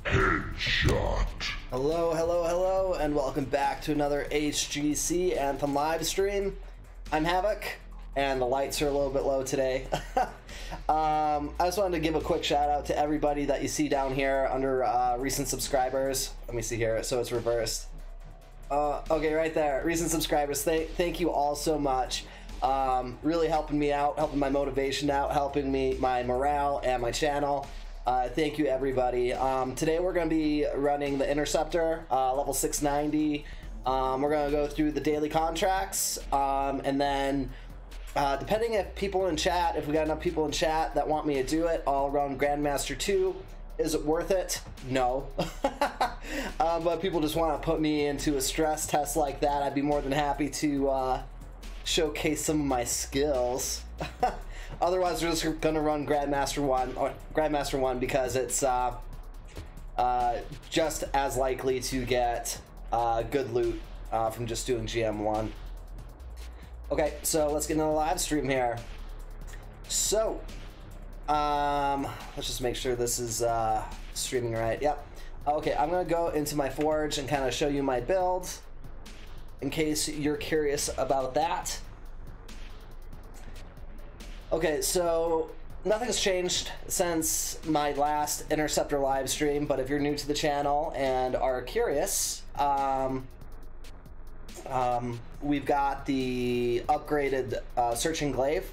Headshot. Hello, hello, hello, and welcome back to another HGC Anthem live stream. I'm Havoc, and the lights are a little bit low today. I just wanted to give a quick shout out to everybody that you see down here under recent subscribers. Let me see here, so it's reversed. Okay, right there, recent subscribers. Thank you all so much. Really helping me out, helping my motivation out, helping me my morale and my channel. Thank you, everybody. Today we're going to be running the Interceptor, level 690. We're going to go through the daily contracts, and then depending if people in chat, if we got enough people in chat that want me to do it, I'll run Grandmaster 2. Is it worth it? No. But people just want to put me into a stress test like that, I'd be more than happy to showcase some of my skills. Otherwise, we're just gonna run Grandmaster 1 because it's just as likely to get good loot from just doing GM1. Okay, so let's get into the live stream here. So, let's just make sure this is streaming right. Yep. Okay, I'm gonna go into my forge and kind of show you my build in case you're curious about that. Okay, so nothing's changed since my last Interceptor live stream, but if you're new to the channel and are curious, we've got the upgraded Searching Glaive.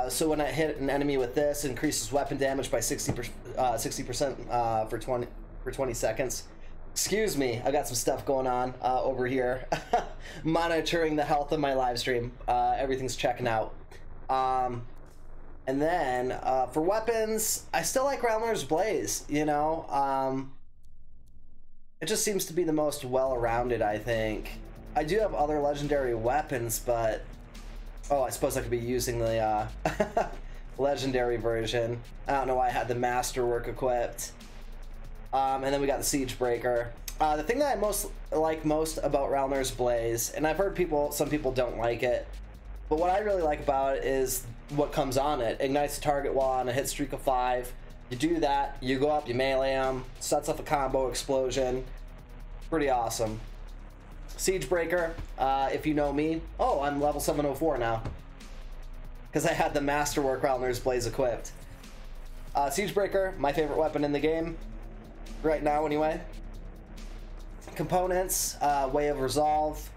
So when I hit an enemy with this, it increases weapon damage by 60% for 20 seconds. Excuse me, I got some stuff going on over here. Monitoring the health of my live stream. Everything's checking out. And then for weapons, I still like Realmer's Blaze, you know. It just seems to be the most well-rounded, I think. I do have other legendary weapons, but oh, I suppose I could be using the legendary version. I don't know why I had the Masterwork equipped. And then we got the Siege Breaker. The thing that I like most about Realmer's Blaze, and I've heard some people don't like it, but what I really like about it is what comes on it. Ignites the target while on a hit streak of 5. You do that, you go up, you melee them, sets off a combo explosion. Pretty awesome. Siege Breaker, if you know me. Oh, I'm level 704 now. Because I had the Masterwork Realmer's Blaze equipped. Siege Breaker, my favorite weapon in the game. Right now, anyway. Components, Way of Resolve.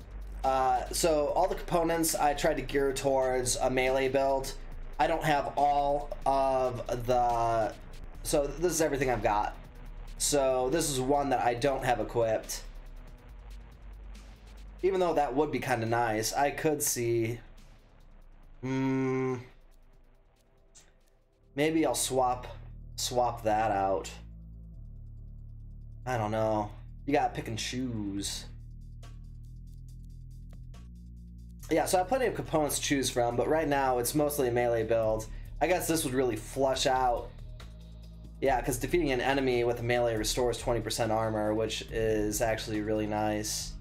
So all the components I tried to gear towards a melee build. I don't have all of the... So this is everything I've got. So this is one that I don't have equipped. Even though that would be kind of nice. I could see... maybe I'll swap that out. I don't know. You gotta pick and choose. Yeah, so I have plenty of components to choose from, but right now it's mostly a melee build. I guess this would really flush out. Yeah, because defeating an enemy with a melee restores 20% armor, which is actually really nice.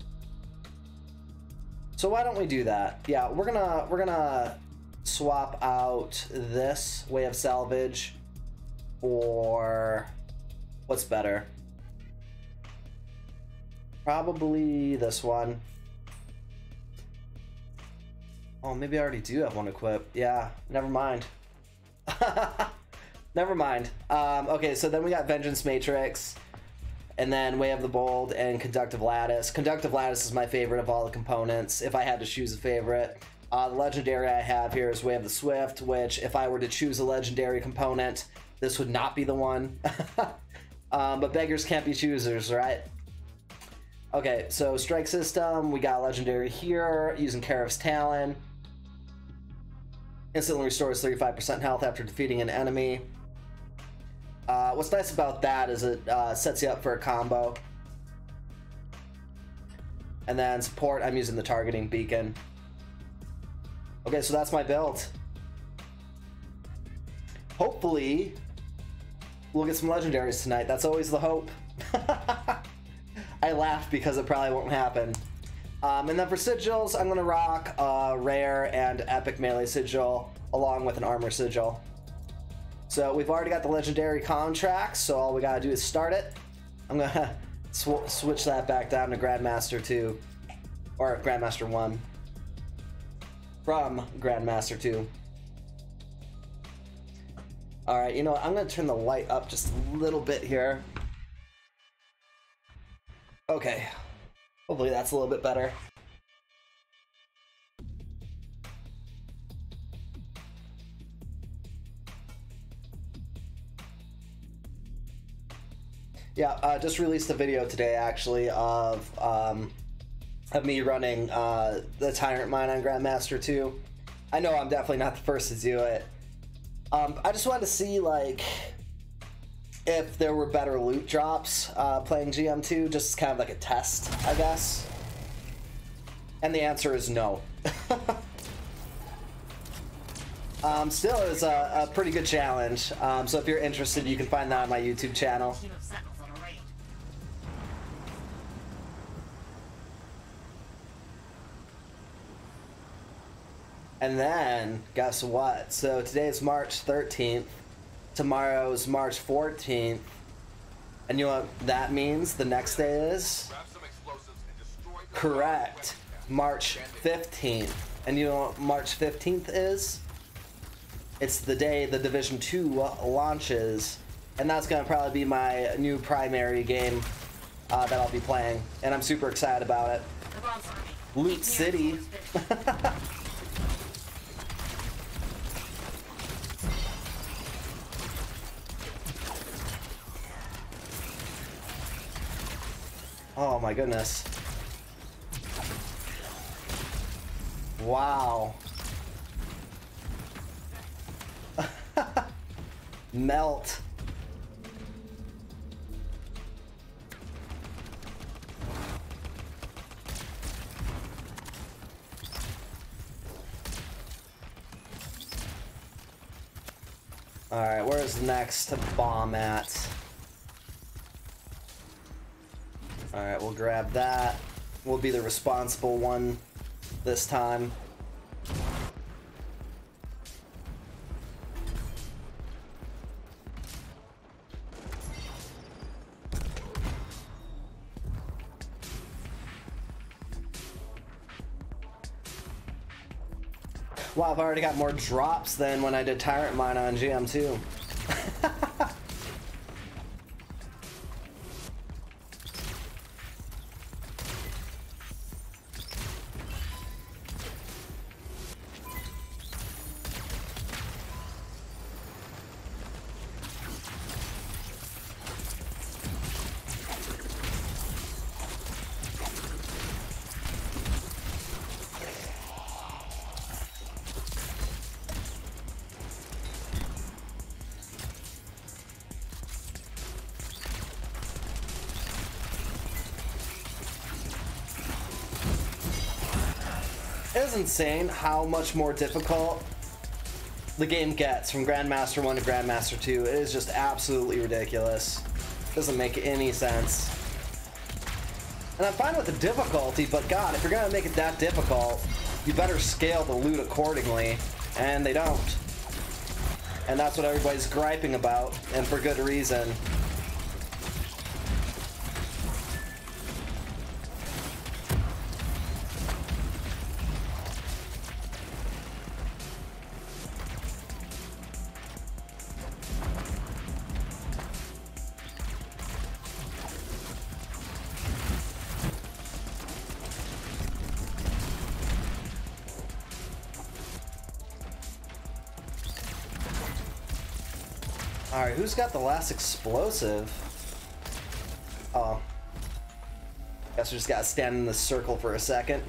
So why don't we do that? Yeah, we're gonna swap out this Way of Salvage for what's better. Probably this one. Oh, maybe I already do have one equipped. Yeah, never mind. Never mind. Okay, so then we got Vengeance Matrix. And then Way of the Bold and Conductive Lattice. Conductive Lattice is my favorite of all the components, if I had to choose a favorite. The legendary I have here is Way of the Swift, which if I were to choose a legendary component, this would not be the one. But beggars can't be choosers, right? Okay, so strike system, we got legendary here, using Karif's Talon. Instantly restores 35% health after defeating an enemy. What's nice about that is it sets you up for a combo. And then support, I'm using the targeting beacon. Okay, so that's my build. Hopefully, we'll get some legendaries tonight. That's always the hope. I laughed because it probably won't happen. And then for sigils, I'm going to rock rare and epic melee sigil along with an armor sigil. So we've already got the legendary contracts, so all we got to do is start it. I'm going to switch that back down to Grandmaster 2, or Grandmaster 1, from Grandmaster 2. Alright, you know what? I'm going to turn the light up just a little bit here. Okay. Hopefully that's a little bit better. Yeah, just released a video today actually of me running the Tyrant Mine on Grandmaster 2. I know I'm definitely not the first to do it. I just wanted to see like if there were better loot drops playing GM2, just kind of like a test, I guess. And the answer is no. Still is a pretty good challenge. So if you're interested, you can find that on my YouTube channel. And then, guess what? So today is March 13th. Tomorrow's March 14th. And you know what that means? The next day is? Correct. March 15th. And you know what March 15th is? It's the day the Division 2 launches. And that's going to probably be my new primary game that I'll be playing. And I'm super excited about it. Loot City. Oh my goodness. Wow. Melt. Alright, where's the next bomb at? Alright, we'll grab that. We'll be the responsible one this time. Wow, I've already got more drops than when I did Tyrant Mine on GM2. It is insane how much more difficult the game gets from Grandmaster 1 to Grandmaster 2. It is just absolutely ridiculous. Doesn't make any sense. And I'm fine with the difficulty, but God, if you're gonna make it that difficult, you better scale the loot accordingly. And they don't. And that's what everybody's griping about, and for good reason. Alright, who's got the last explosive? Oh. Guess we just gotta stand in the circle for a second.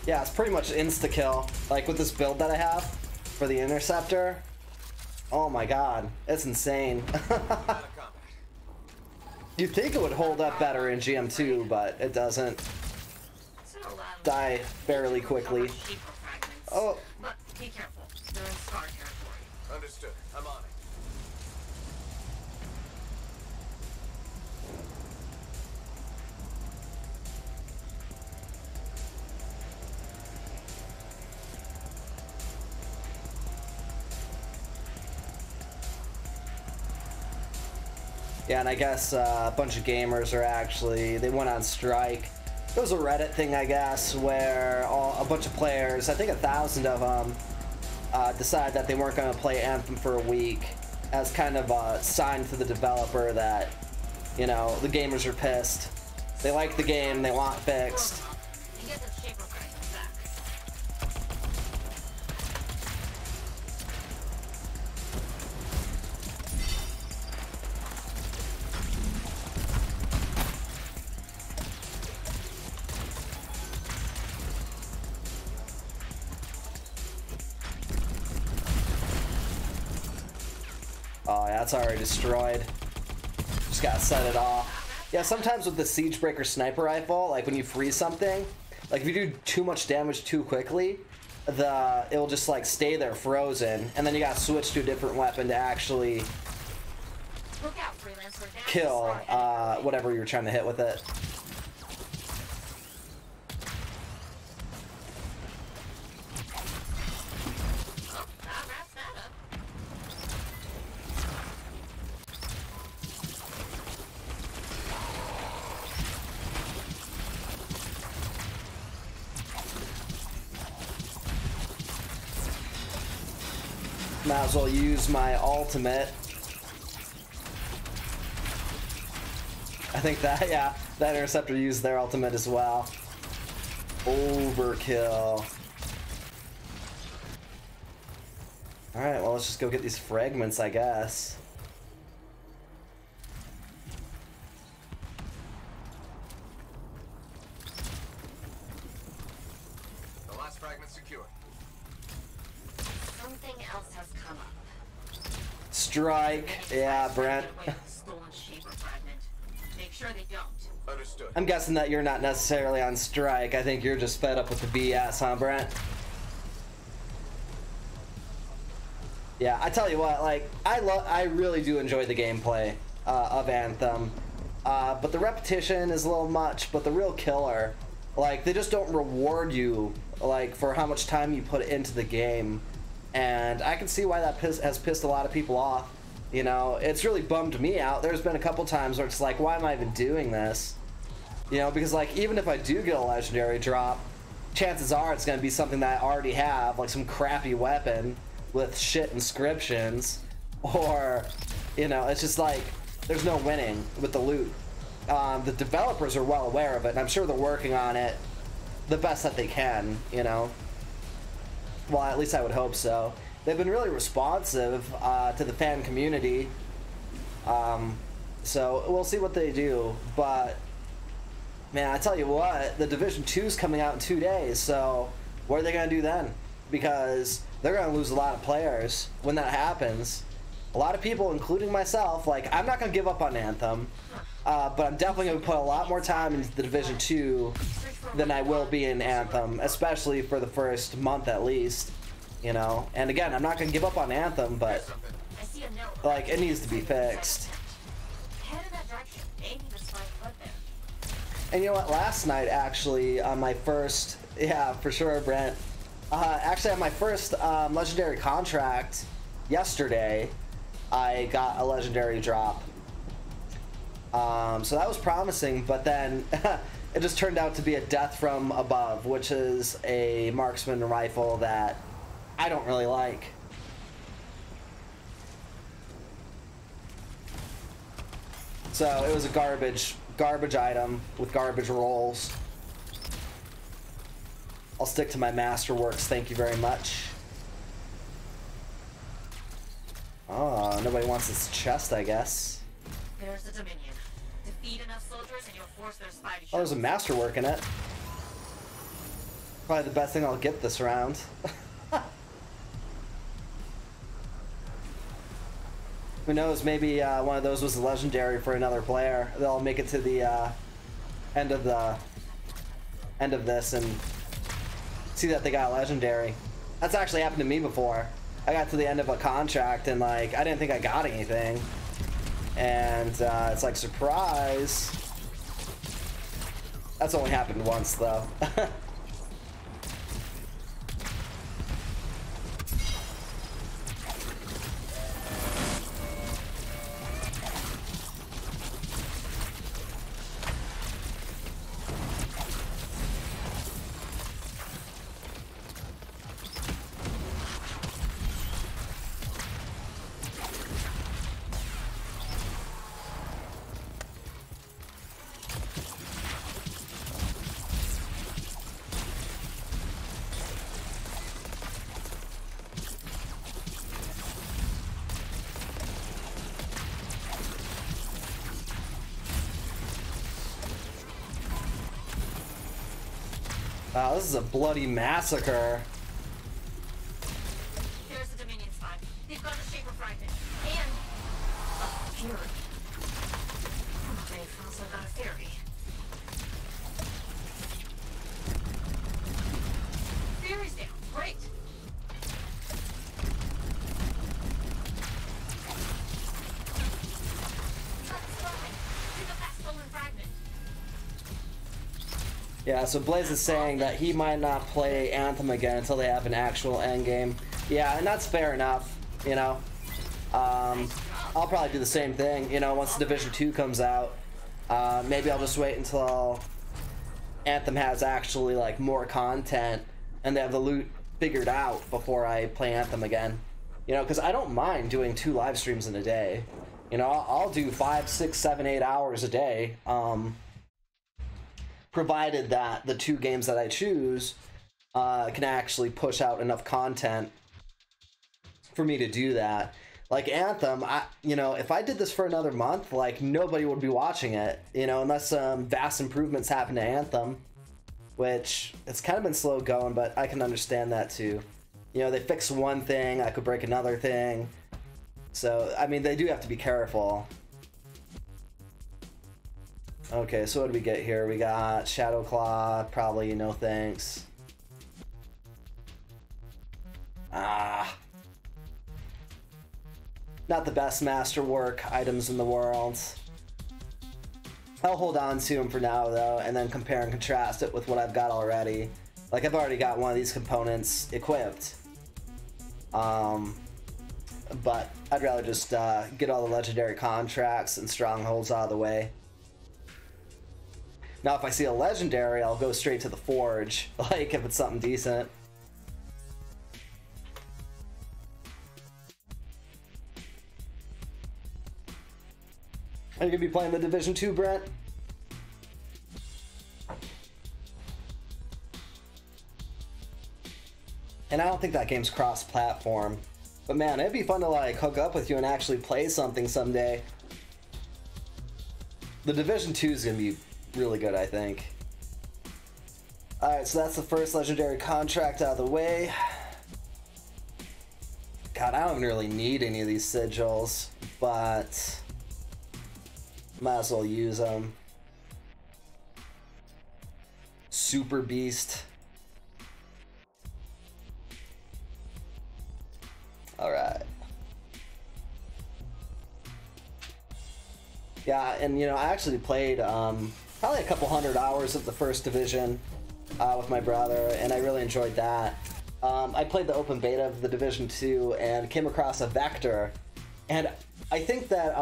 Yeah, it's pretty much insta-kill. Like with this build that I have for the Interceptor. Oh my god, it's insane. You'd think it would hold up better in GM2, but it doesn't. Die fairly quickly. Oh. But be careful. They're in scar territory. Understood. I'm on it. Yeah, and I guess a bunch of gamers are actually, they went on strike. It was a Reddit thing, I guess, where a bunch of players, I think 1,000 of them, decided that they weren't going to play Anthem for a week as kind of a sign to the developer that, you know, the gamers are pissed. They like the game, they want fixed. Oh, yeah, it's already destroyed. Just gotta set it off. Yeah, sometimes with the Siegebreaker sniper rifle, like when you freeze something, like if you do too much damage too quickly, it'll just like stay there frozen, and then you gotta switch to a different weapon to actually kill whatever you're trying to hit with it. Might as well use my ultimate. I think that, yeah, that Interceptor used their ultimate as well. Overkill. Alright, well, let's just go get these fragments, I guess. The last fragment secure. Something else has come up. Strike. Yeah, Brent. Make sure they don't. Understood. I'm guessing that you're not necessarily on strike. I think you're just fed up with the BS, huh, Brent? Yeah, I tell you what, like, I really do enjoy the gameplay of Anthem. But the repetition is a little much, but the real killer, like, they just don't reward you, like, for how much time you put into the game. And I can see why that has pissed a lot of people off. You know, it's really bummed me out. There's been a couple times where it's like, why am I even doing this? You know, because like, even if I do get a legendary drop, chances are it's going to be something that I already have, like some crappy weapon with shit inscriptions, or, you know, it's just like, there's no winning with the loot. The developers are well aware of it, and I'm sure they're working on it the best that they can, you know. Well, at least I would hope so. They've been really responsive to the fan community, so we'll see what they do. But man, I tell you what, the Division 2 is coming out in 2 days, so what are they going to do then? Because they're going to lose a lot of players when that happens. A lot of people, including myself, like, I'm not going to give up on Anthem, but I'm definitely going to put a lot more time into the Division 2 than I will be in Anthem, especially for the first month at least. You know, and again, I'm not gonna give up on Anthem, but like, it needs to be fixed. And you know what? Last night, actually, on my first, yeah, for sure, Brent. Actually, on my first legendary contract yesterday, I got a legendary drop. So that was promising, but then it just turned out to be a Death from Above, which is a marksman rifle that I don't really like. So it was a garbage item with garbage rolls. I'll stick to my Masterworks, thank you very much. Oh, nobody wants this chest, I guess. There's the Dominion. Defeat enough soldiers and you'll force their spy to Oh, there's a Masterwork in it. Probably the best thing I'll get this round. Who knows, maybe one of those was a legendary for another player. They'll make it to the end of this and see that they got a legendary. That's actually happened to me before. I got to the end of a contract and like I didn't think I got anything. And it's like, surprise. That's only happened once though. Wow, this is a bloody massacre. There's the Dominion spy. They've got a Shaper fragment. And a Fury. They've also got a Fury. Fury's down. Great. That's fine. Pick up that stolen fragment. Yeah, so Blaze is saying that he might not play Anthem again until they have an actual endgame. Yeah, and that's fair enough, you know. I'll probably do the same thing, you know, once Division 2 comes out. Maybe I'll just wait until Anthem has actually, like, more content and they have the loot figured out before I play Anthem again. You know, because I don't mind doing 2 live streams in a day. You know, I'll do 5, 6, 7, 8 hours a day. Provided that the 2 games that I choose can actually push out enough content for me to do that. Like Anthem, you know, if I did this for another month, like nobody would be watching it, you know, unless vast improvements happen to Anthem, which it's kind of been slow going, but I can understand that too. You know, they fix one thing, I could break another thing. So, I mean, they do have to be careful. Okay, so what do we get here? We got Shadow Claw, probably no thanks. Not the best Masterwork items in the world. I'll hold on to them for now though, and then compare and contrast it with what I've got already. Like I've already got one of these components equipped. But I'd rather just get all the legendary contracts and strongholds out of the way. Now, if I see a legendary, I'll go straight to the forge, like if it's something decent. Are you gonna be playing the Division 2, Brent? And I don't think that game's cross-platform. But man, it'd be fun to like hook up with you and actually play something someday. The Division 2 is gonna be really good, I think. Alright, so that's the first legendary contract out of the way. God, I don't even really need any of these sigils, but might as well use them. Super Beast. Alright. Yeah, and you know, I actually played probably a couple hundred hours of the first Division with my brother, and I really enjoyed that. I played the open beta of the Division 2 and came across a Vector, and I think that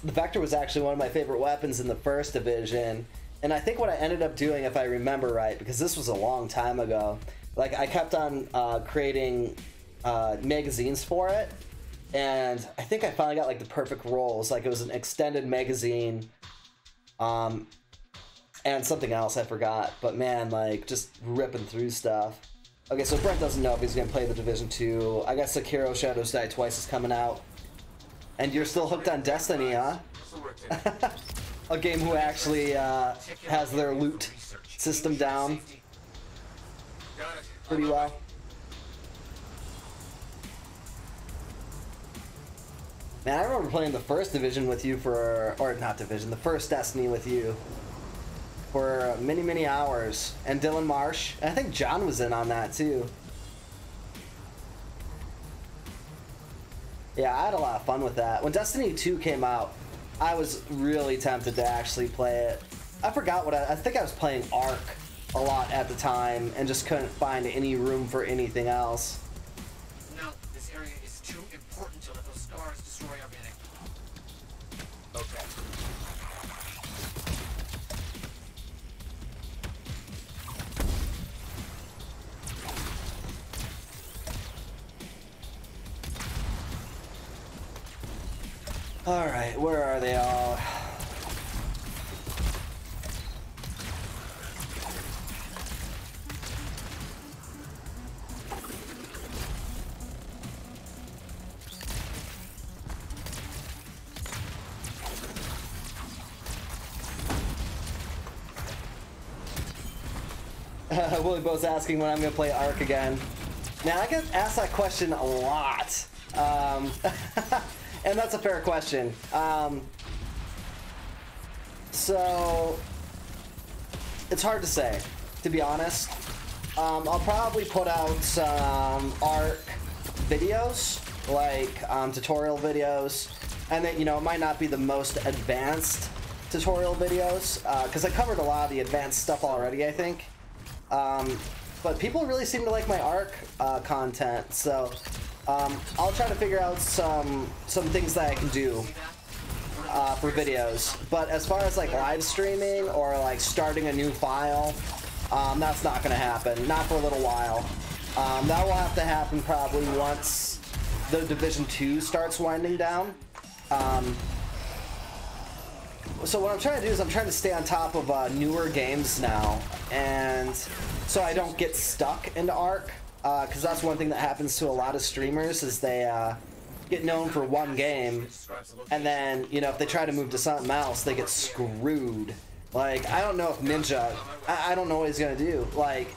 the Vector was actually one of my favorite weapons in the first Division, And I think what I ended up doing, if I remember right, because this was a long time ago, like I kept on creating magazines for it, and I think I finally got like the perfect rolls. Like it was an extended magazine, and something else I forgot. But man, like just ripping through stuff. Okay, so Brent doesn't know if he's gonna play the Division 2. I guess Sekiro Shadows Die Twice is coming out, and you're still hooked on Destiny, huh? A game who actually has their loot system down pretty well. Man, I remember playing the first Division with you or not Division, the first Destiny with you for many, many hours. And Dylan Marsh, and I think John was in on that too. Yeah, I had a lot of fun with that. When Destiny 2 came out, I was really tempted to actually play it. I forgot what I think I was playing Ark a lot at the time and just couldn't find any room for anything else. No, this area is too important to let those scars destroy everything. Okay. Alright, where are they all? Willie Bo's asking when I'm going to play Ark again. Now, I get asked that question a lot. And that's a fair question. So, it's hard to say, to be honest. I'll probably put out some Ark videos, like tutorial videos. And then, you know, it might not be the most advanced tutorial videos, because I covered a lot of the advanced stuff already, I think. But people really seem to like my Ark content, so I'll try to figure out some things that I can do for videos. But as far as like live streaming or like starting a new file, that's not going to happen, not for a little while. That will have to happen probably once the Division 2 starts winding down. So what I'm trying to do is I'm trying to stay on top of newer games now, and so I don't get stuck into Ark, because that's one thing that happens to a lot of streamers is they get known for one game, and then, you know, if they try to move to something else, they get screwed. Like, I don't know if Ninja, I don't know what he's gonna do. Like,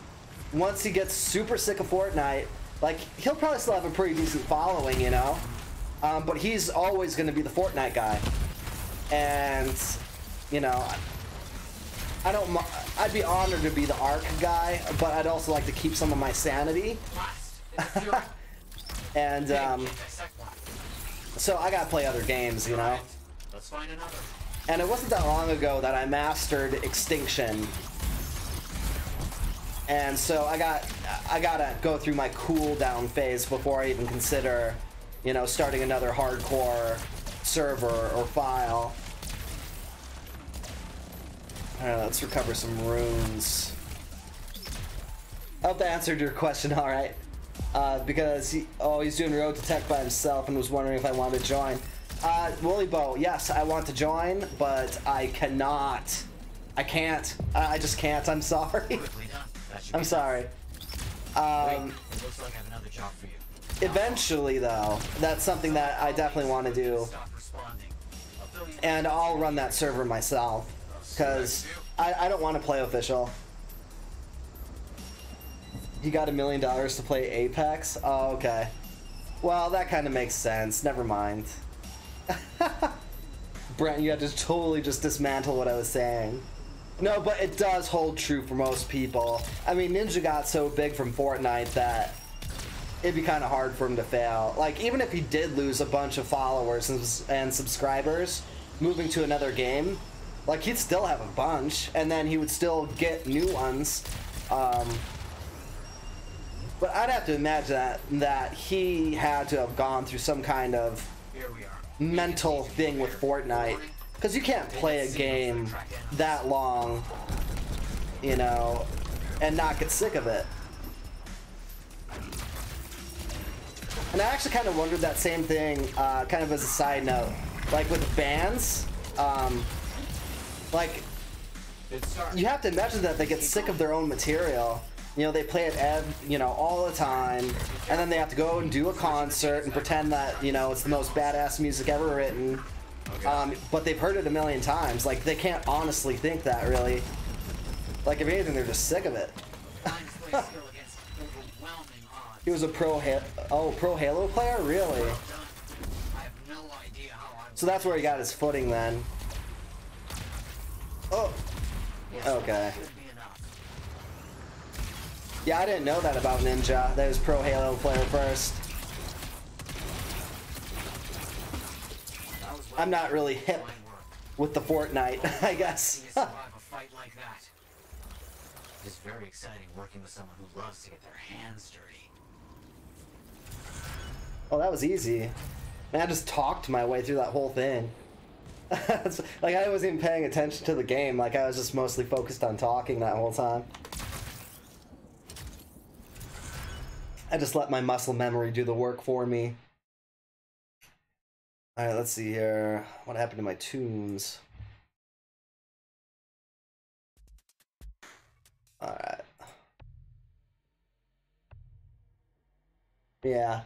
once he gets super sick of Fortnite, like, he'll probably still have a pretty decent following, you know, but he's always gonna be the Fortnite guy. And, you know, I'd be honored to be the Ark guy, but I'd also like to keep some of my sanity. And, so I gotta play other games, you know. Let's find another. And it wasn't that long ago that I mastered Extinction. And so I gotta go through my cooldown phase before I even consider, you know, starting another hardcore server or file. Alright, let's recover some runes. I hope that answered your question alright. Because he's doing Road to Tech by himself and was wondering if I wanted to join. Willie Bo, yes, I want to join, but I cannot. I can't. I just can't. I'm sorry. I'm sorry. It looks like I have another job for you. Eventually, though, that's something that I definitely want to do. And I'll run that server myself, because I don't want to play official. You got $1 million to play Apex? Oh, okay. Well, that kind of makes sense. Never mind. Brent, you had to totally just dismantle what I was saying. No, but it does hold true for most people. I mean, Ninja got so big from Fortnite that it'd be kind of hard for him to fail. Like, even if he did lose a bunch of followers and subscribers moving to another game, like, he'd still have a bunch, and then he would still get new ones. But I'd have to imagine that he had to have gone through some kind of mental thing with Fortnite Because you can't play a game that long, you know, and not get sick of it. And I actually kind of wondered that same thing, kind of as a side note, like with bands, like you have to imagine that they get sick of their own material. You know, they play it, you know, all the time, and then they have to go and do a concert and pretend that, you know, it's the most badass music ever written. But they've heard it a million times. Like, they can't honestly think that, really. Like, if anything, they're just sick of it. He was a pro Halo player? Really? So that's where he got his footing then. Oh. Okay. Yeah, I didn't know that about Ninja. That was pro Halo player first. I'm not really hip with the Fortnite, I guess. It's very exciting working with someone who loves to get their hands dirty. Oh, that was easy. Man, I just talked my way through that whole thing. Like, I wasn't even paying attention to the game. Like, I was just mostly focused on talking that whole time. I just let my muscle memory do the work for me. Alright, let's see here. What happened to my tunes? Alright. Yeah.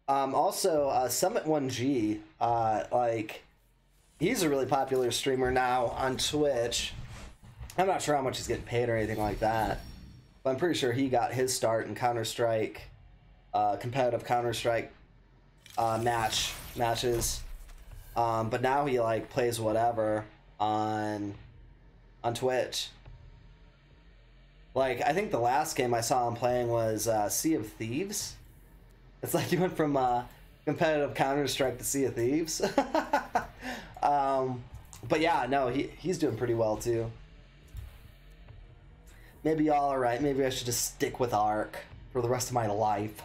Also, Summit 1G, like, he's a really popular streamer now on Twitch. I'm not sure how much he's getting paid or anything like that, but I'm pretty sure he got his start in Counter-Strike, competitive Counter-Strike matches. But now he, like, plays whatever on Twitch. Like, I think the last game I saw him playing was Sea of Thieves. It's like he went from competitive Counter-Strike to Sea of Thieves. But yeah, no, he's doing pretty well too. Maybe y'all are right. Maybe I should just stick with Ark for the rest of my life.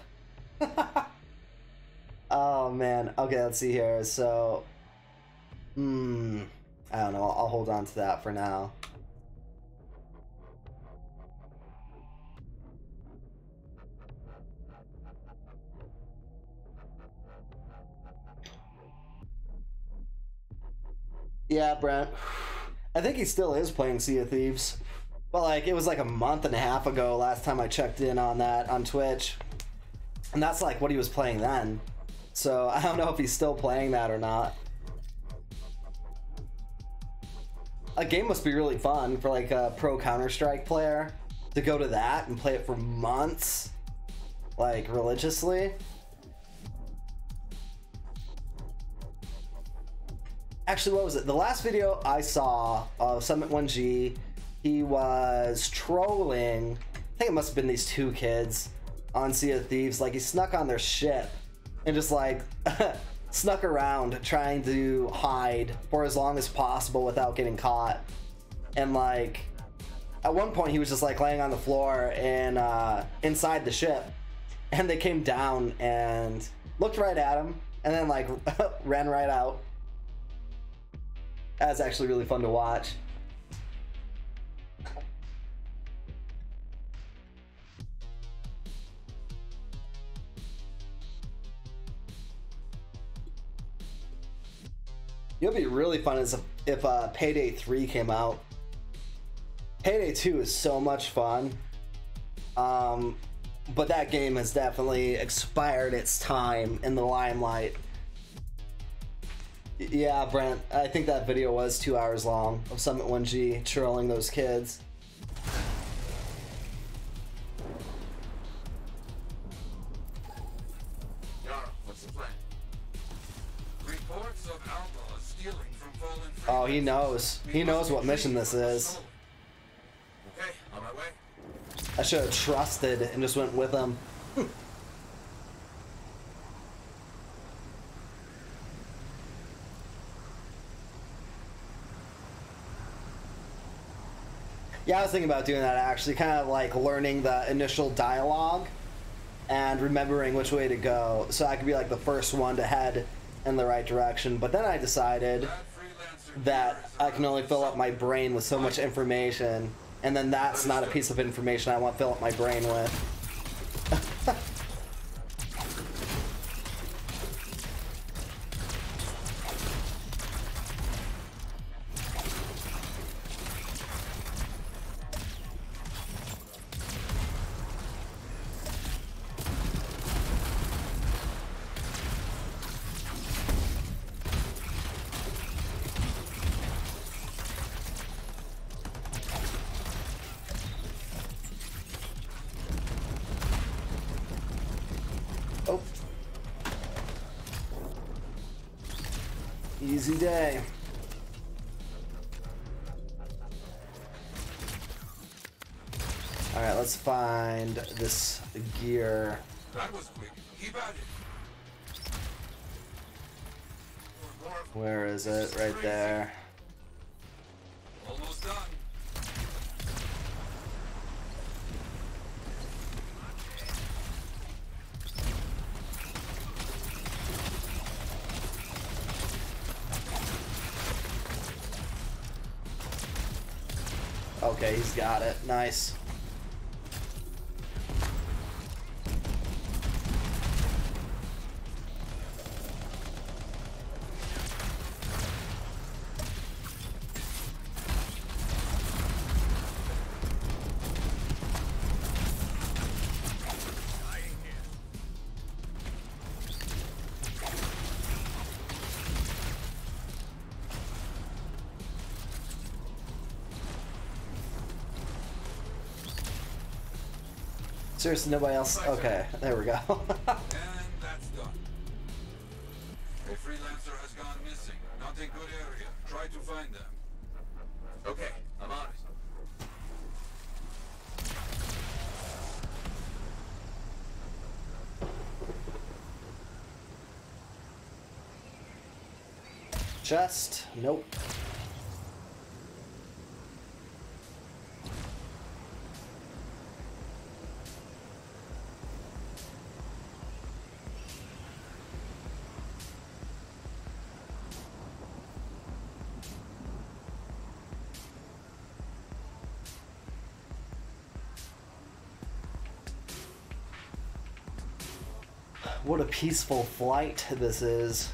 Oh man. Okay, let's see here. So, I don't know. I'll hold on to that for now. Yeah, Brent. I think he still is playing Sea of Thieves. But like, it was like a month and a half ago last time I checked in on that on Twitch. And that's like what he was playing then. So I don't know if he's still playing that or not. A game must be really fun for like a pro Counter-Strike player to go to that and play it for months, like religiously. Actually, what was it? The last video I saw of Summit 1G, he was trolling, I think it must have been these two kids on Sea of Thieves. Like, he snuck on their ship and just like snuck around trying to hide for as long as possible without getting caught. And like, at one point he was just like laying on the floor and inside the ship, and they came down and looked right at him and then like ran right out. That's actually really fun to watch. It'll be really fun as if Payday 3 came out. Payday 2 is so much fun. But that game has definitely expired its time in the limelight. Yeah, Brent, I think that video was 2 hours long of Summit 1G trolling those kids. Darrah, what's the plan? Reports of outlaws stealing from fallen Oh, he knows. He knows what mission this is. Okay, on my way. I should have trusted and just went with him. Yeah, I was thinking about doing that actually, kind of like learning the initial dialogue and remembering which way to go so I could be like the first one to head in the right direction. But then I decided, that I can only fill up my brain with so much information, and then that's not a piece of information I want to fill up my brain with. Oh. Easy day. All right, let's find this gear. That was quick. Keep at it. Where is it? Right there. Almost done. Okay, he's got it. Nice. Seriously, nobody else? Okay, there we go. And that's done. A freelancer has gone missing. Not a good area. Try to find them. Okay, I'm on it. Chest? Nope. What a peaceful flight this is.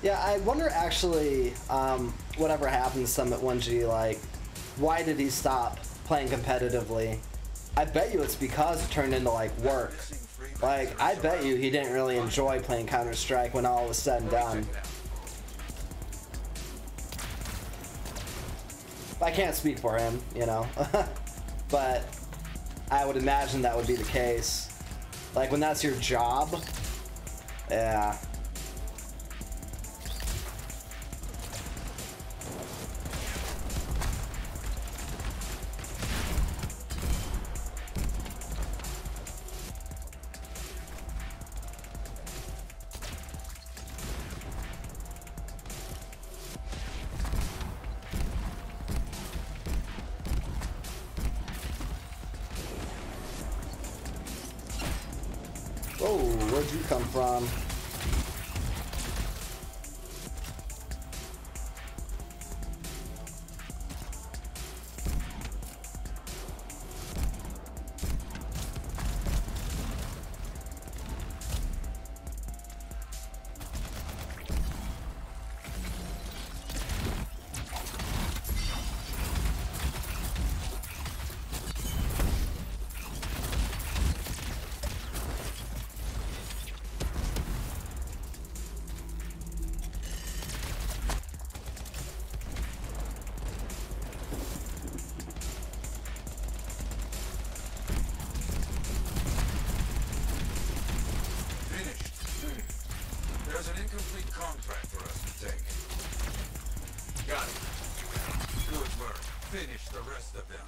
Yeah, I wonder actually, whatever happened to Summit 1G, like, why did he stop playing competitively? I bet you it's because it turned into, like, work. Like, I bet you he didn't really enjoy playing Counter-Strike when all was said and done. I can't speak for him, you know, but I would imagine that would be the case. Like, when that's your job, yeah. Whoa, where'd you come from? There's an incomplete contract for us to take. Got it. Good work. Finish the rest of them.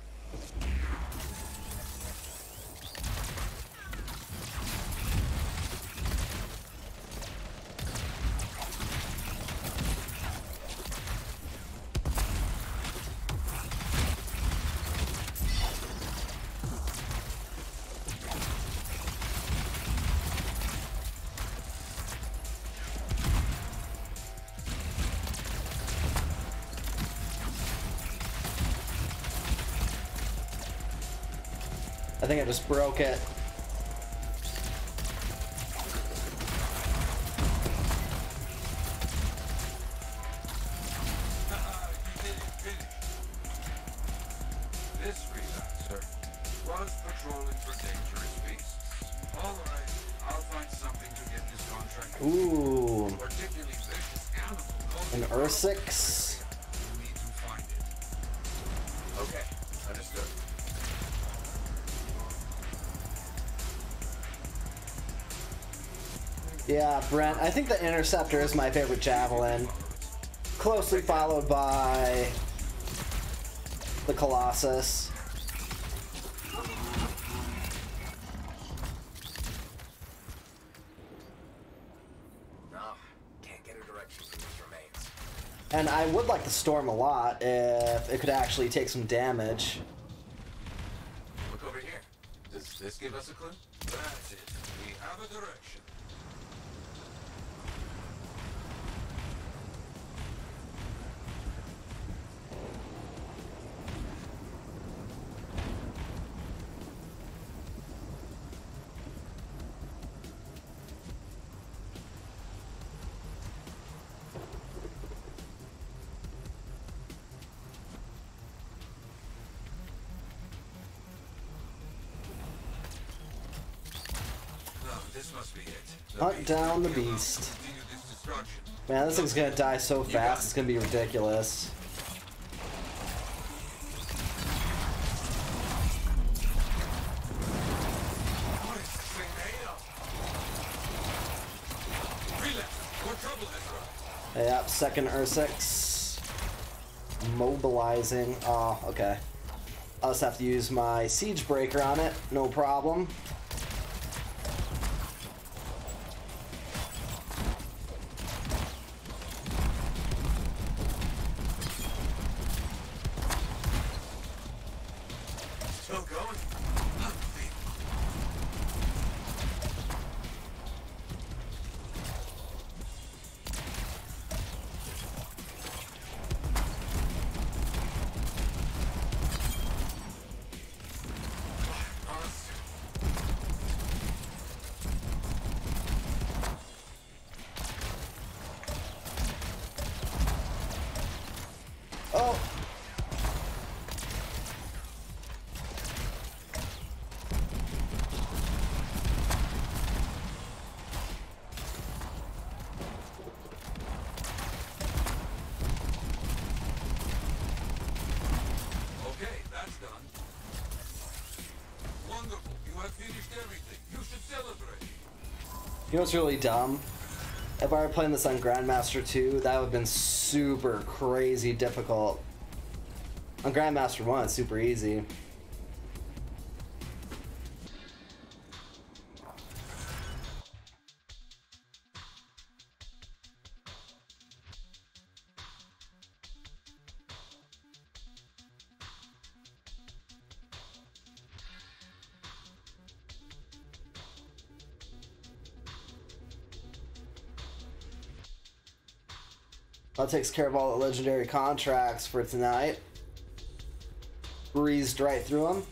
think I just broke it. This freelancer was patrolling for dangerous beasts. Alright, I'll find something to get this contract. Ooh. Particularly vicious animal. An Ursix. You need to find it. Okay, understood. Yeah, Brent, I think the Interceptor is my favorite Javelin. Closely followed by the Colossus. No, can't get a direction from these remains. And I would like the Storm a lot if it could actually take some damage. Look over here. Does this give us a clue? That's it. We have a direction. This must be it. Hunt down the beast. Continue this destruction. Man, this thing's gonna die so fast, it's gonna be ridiculous. What is this thing made of? Freelancer, what trouble has run? Yep, second Ursix. Mobilizing. Oh, okay. I'll just have to use my Siege Breaker on it, no problem. Still going? Oh! Okay, that's done. Wonderful. You have finished everything. You should celebrate. You know what's really dumb? If I were playing this on Grandmaster 2, that would have been super crazy difficult. On Grandmaster 1, it's super easy. That takes care of all the legendary contracts for tonight. Breezed right through them.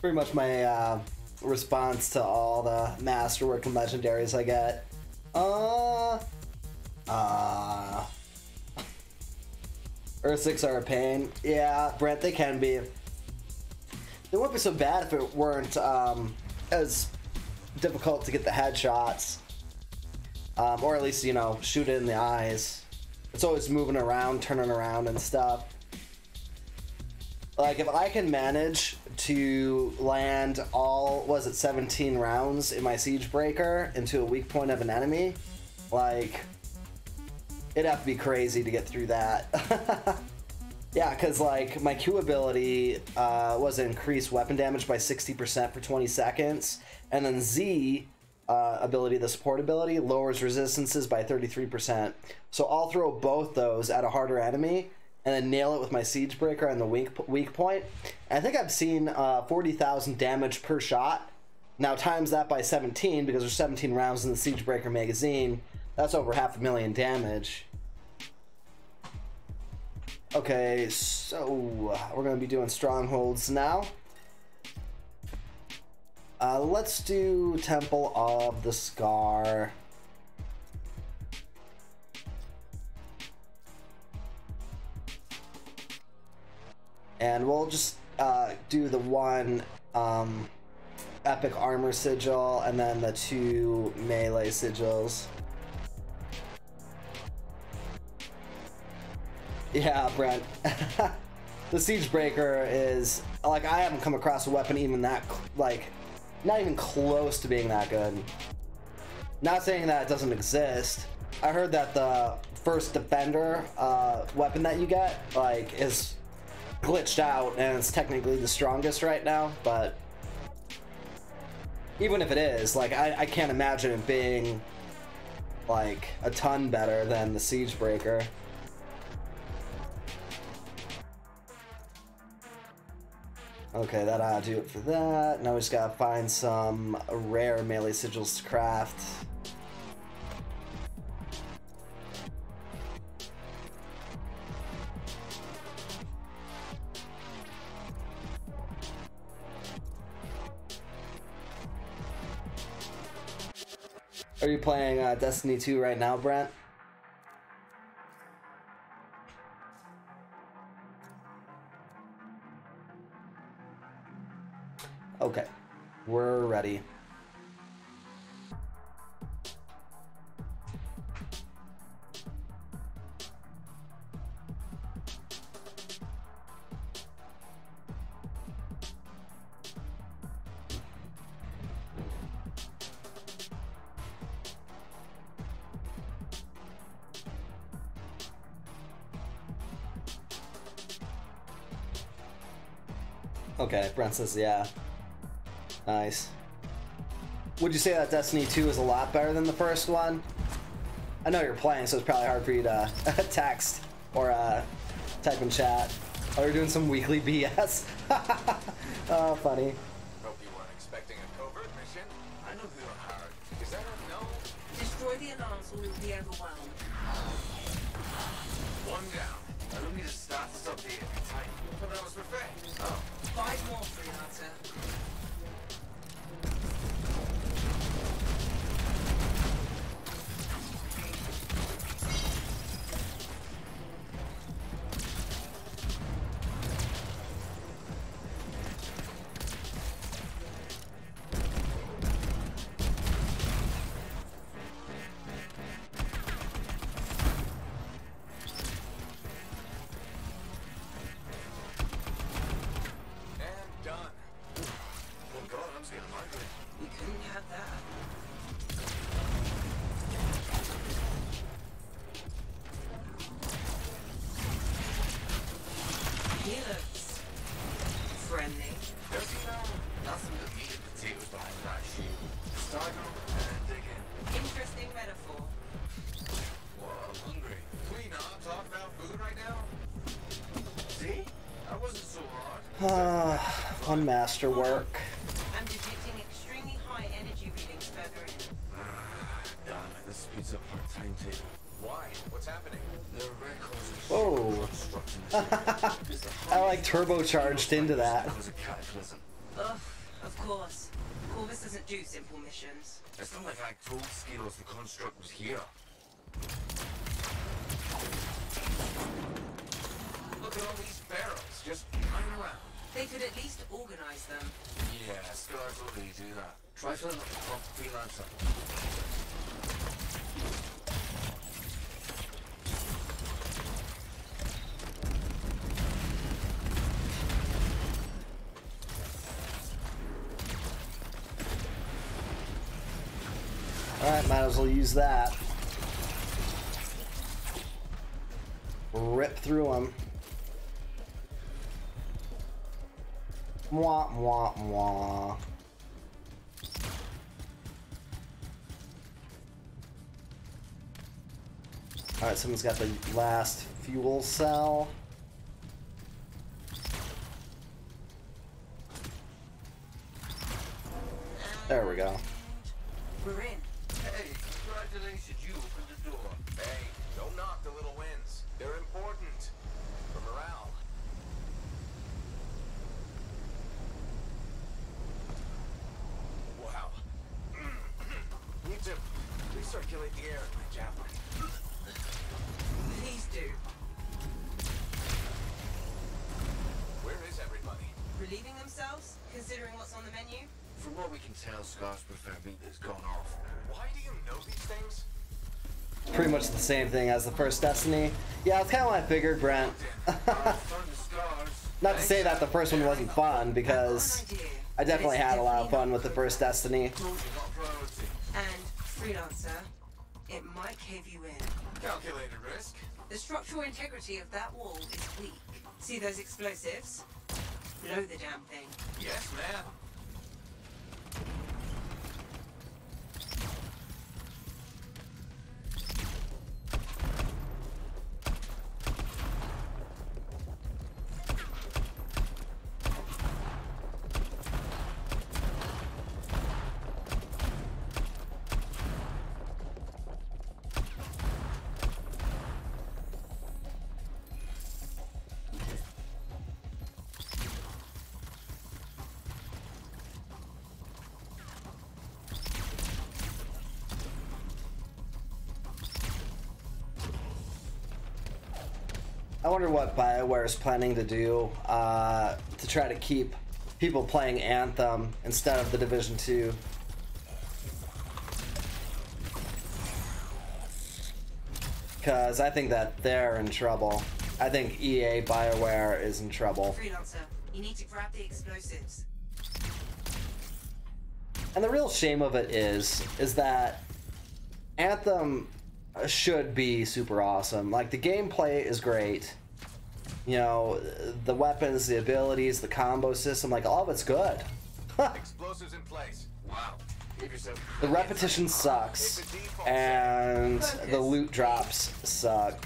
Pretty much my response to all the Masterwork and legendaries I get. Ursix are a pain. Yeah, Brent, they can be. They wouldn't be so bad if it weren't as difficult to get the headshots. Or at least, you know, shoot it in the eyes. It's always moving around, turning around and stuff. Like, if I can manage to land all, was it 17 rounds in my Siege Breaker into a weak point of an enemy, like, it'd have to be crazy to get through that. Yeah, because, like, my Q ability was increased weapon damage by 60% for 20 seconds, and then Z ability, the support ability, lowers resistances by 33%. So I'll throw both those at a harder enemy, and then nail it with my siege breaker on the weak point. And I think I've seen 40,000 damage per shot. Now times that by 17, because there's 17 rounds in the siege breaker magazine. That's over 500,000 damage. Okay, so we're gonna be doing strongholds now. Let's do Temple of the Scar. And we'll just do the one epic armor sigil and then the 2 melee sigils. Yeah, Brent. The siege breaker is like, I haven't come across a weapon even that like not even close to being that good. Not saying that it doesn't exist. I heard that the first defender weapon that you get like is glitched out and it's technically the strongest right now, but even if it is, like I can't imagine it being like a ton better than the siege breaker. Okay, that ought to do it for that. Now we just gotta find some rare melee sigils to craft. Are you playing Destiny 2 right now, Brent? Okay, we're ready. Okay, Brent says yeah. Nice. Would you say that Destiny 2 is a lot better than the first one? I know you're playing, so it's probably hard for you to text or type in chat. Oh, you're doing some weekly BS? Oh, funny. Hope you weren't expecting a covert mission. I know who you're hired. Is that a no? Destroy the alarms or we'll be overwhelmed. One down. I don't need to start this up here. Tight. But that was perfect. Oh. 5 more, freelancer. On Masterwork. I'm detecting extremely high energy readings further in. Damn it, this speeds up our timetable. Why? What's happening? The records. Whoa. I like turbocharged into that. That was a cataclysm. Ugh, of course. Corvus doesn't do simple missions. It's not like I told Skittles the construct was here. Look at all these barrels just lying around. They could at least organize them. Yeah, Scars already do that. Try filling up the pump freelancer. Alright, might as well use that. Rip through them. Mwah, mwah, mwah. Alright, someone's got the last fuel cell. Hey, congratulations, you opened the door. Hey, don't knock the little wins. They're important for morale. Wow. Need to recirculate the air in my javelin. Please do. Where is everybody? Relieving themselves, considering what's on the menu? From what we can tell, Scott's prefer meat that's gone off. Why do you know these things? Pretty much the same thing as the first Destiny. Yeah, it's kind of what I figured, Brent. Not to say that the first one wasn't fun, because I definitely had a lot of fun with the first Destiny. And freelancer, it might cave you in. Calculated risk. The structural integrity of that wall is weak. See those explosives? Blow the damn thing. Yes, ma'am. I wonder what BioWare is planning to do to try to keep people playing Anthem instead of the Division 2. Because I think that they're in trouble. I think EA BioWare is in trouble. Freelancer, you need to grab the explosives. And the real shame of it is that Anthem should be super awesome. Like, the gameplay is great. You know, the weapons, the abilities, the combo system, like, all of it's good. Explosives in place. Wow. Give yourself. The repetition sucks, and the loot drops suck.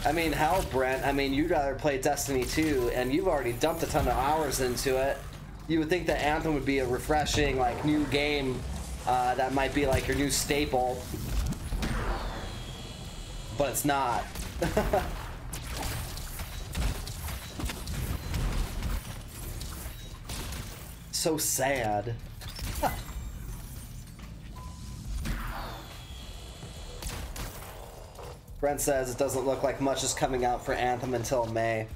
I mean, hell, Brent, I mean, you'd rather play Destiny 2, and you've already dumped a ton of hours into it. You would think that Anthem would be a refreshing, like, new game that might be like your new staple, but it's not. So sad. Brent says it doesn't look like much is coming out for Anthem until May.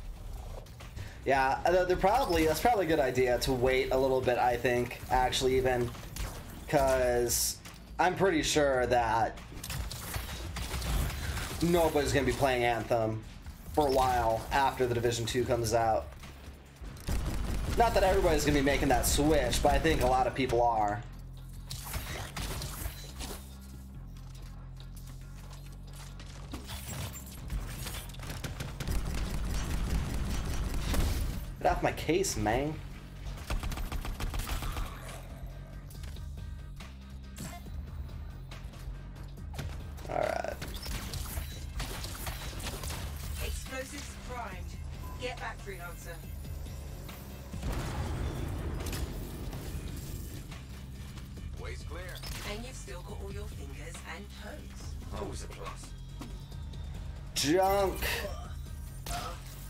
Yeah, that's probably a good idea to wait a little bit, I think, actually, even. Because I'm pretty sure that nobody's going to be playing Anthem for a while after the Division 2 comes out. Not that everybody's going to be making that switch, but I think a lot of people are. Get off my case, man. Alright. Explosives primed. Get back, freelancer. Way's clear. And you've still got all your fingers and toes. Always a plus. Junk.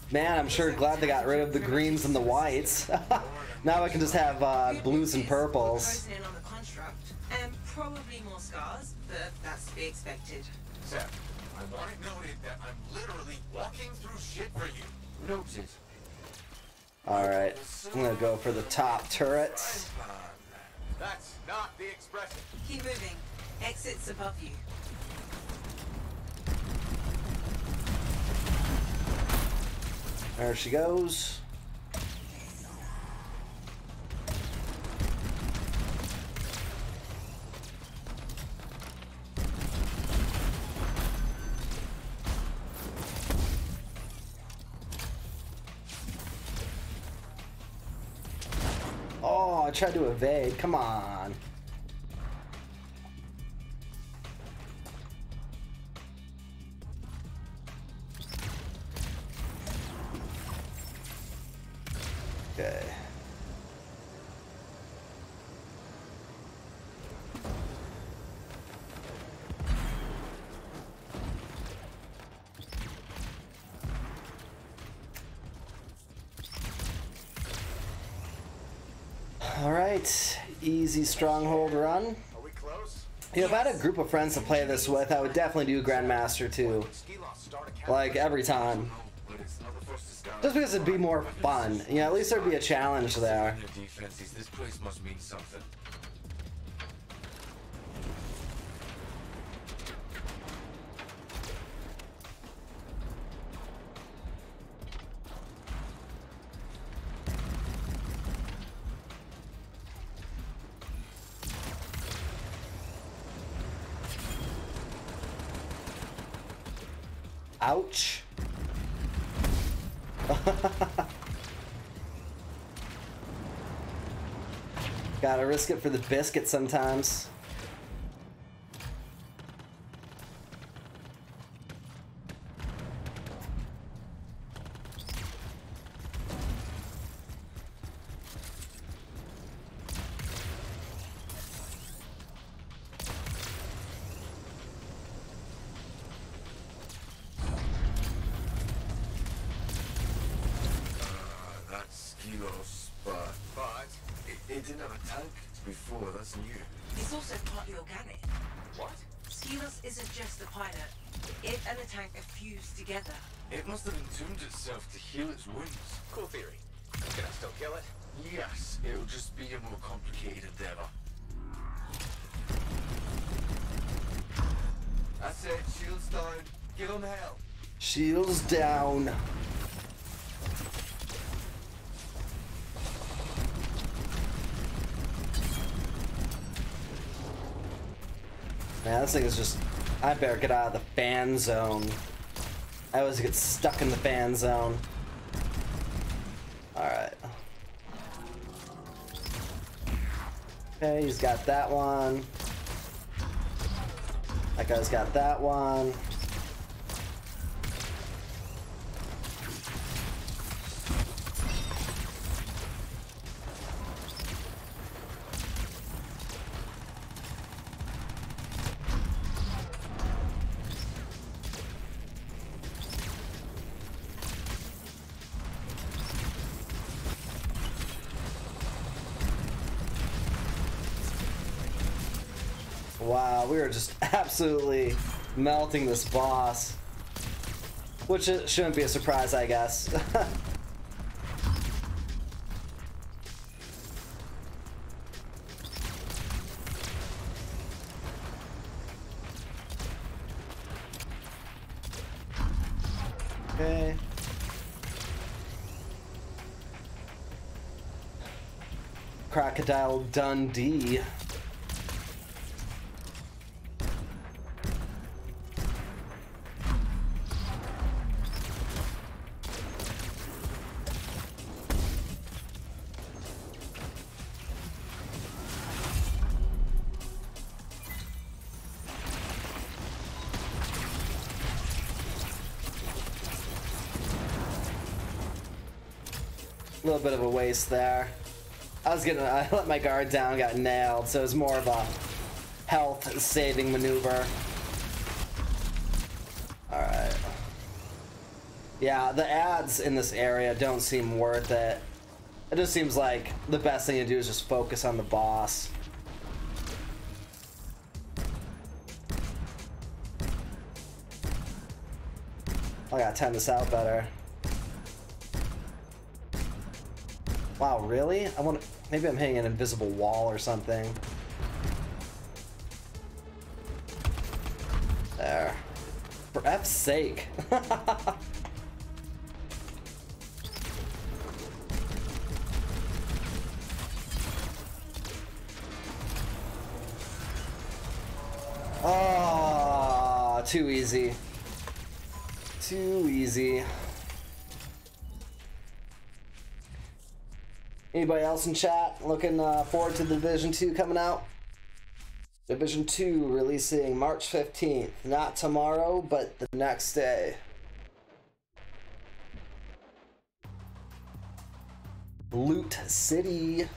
Man, I'm sure glad they got rid of the greens and the whites. Now I can just have blues and purples. Closing in on the construct, and probably more scars, but that's to be expected. Seth, I want it noted that I'm literally walking through shit for you. Noted. Alright, I'm gonna go for the top turrets. That's not the expression. Keep moving. Exits above you. There she goes. Oh, I tried to evade. Come on. Okay. All right, easy stronghold run. Are we close? You know, if I had a group of friends to play this with, I would definitely do Grandmaster too. Like every time. Just because it'd be more fun. You know, at least there'd be a challenge there. This place must mean something. Ouch. Gotta risk it for the biscuit sometimes. It didn't have a tank before, that's new. It's also partly organic. What? Skelos isn't just a pilot. It and the tank are fused together. It must have entombed itself to heal its wounds. Cool theory. Can I still kill it? Yes, it'll just be a more complicated endeavor. That's it, shields down. Give them hell. Shields down. Man, this thing is just... I better get out of the fan zone. I always get stuck in the fan zone. Alright. Okay, he's got that one. That guy's got that one. Wow, we were just absolutely melting this boss. Which it shouldn't be a surprise, I guess. Okay. Crocodile Dundee. A little bit of a waste there. I let my guard down, got nailed, so it was more of a health saving maneuver. Alright. Yeah, the ads in this area don't seem worth it. It just seems like the best thing to do is just focus on the boss. I gotta time this out better. Wow, really? Maybe I'm hitting an invisible wall or something. There. For F's sake. Oh, too easy. Too easy. Anybody else in chat looking forward to Division 2 coming out? Division 2 releasing March 15th. Not tomorrow, but the next day. Loot City.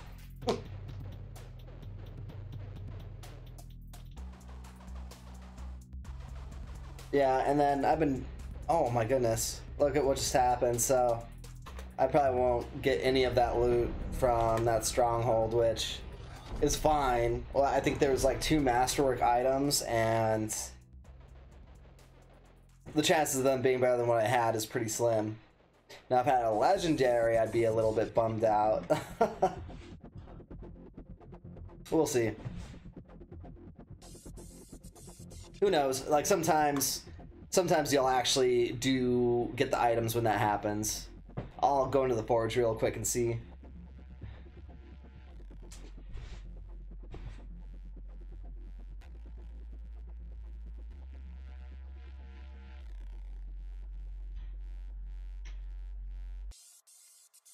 Yeah, and then I've been... Oh my goodness. Look at what just happened, so... I probably won't get any of that loot from that stronghold, which is fine. Well, I think there was like 2 Masterwork items, and the chances of them being better than what I had is pretty slim. Now, if I had a legendary, I'd be a little bit bummed out. We'll see. Who knows? Like, sometimes you'll actually do get the items when that happens. I'll go into the forge real quick and see.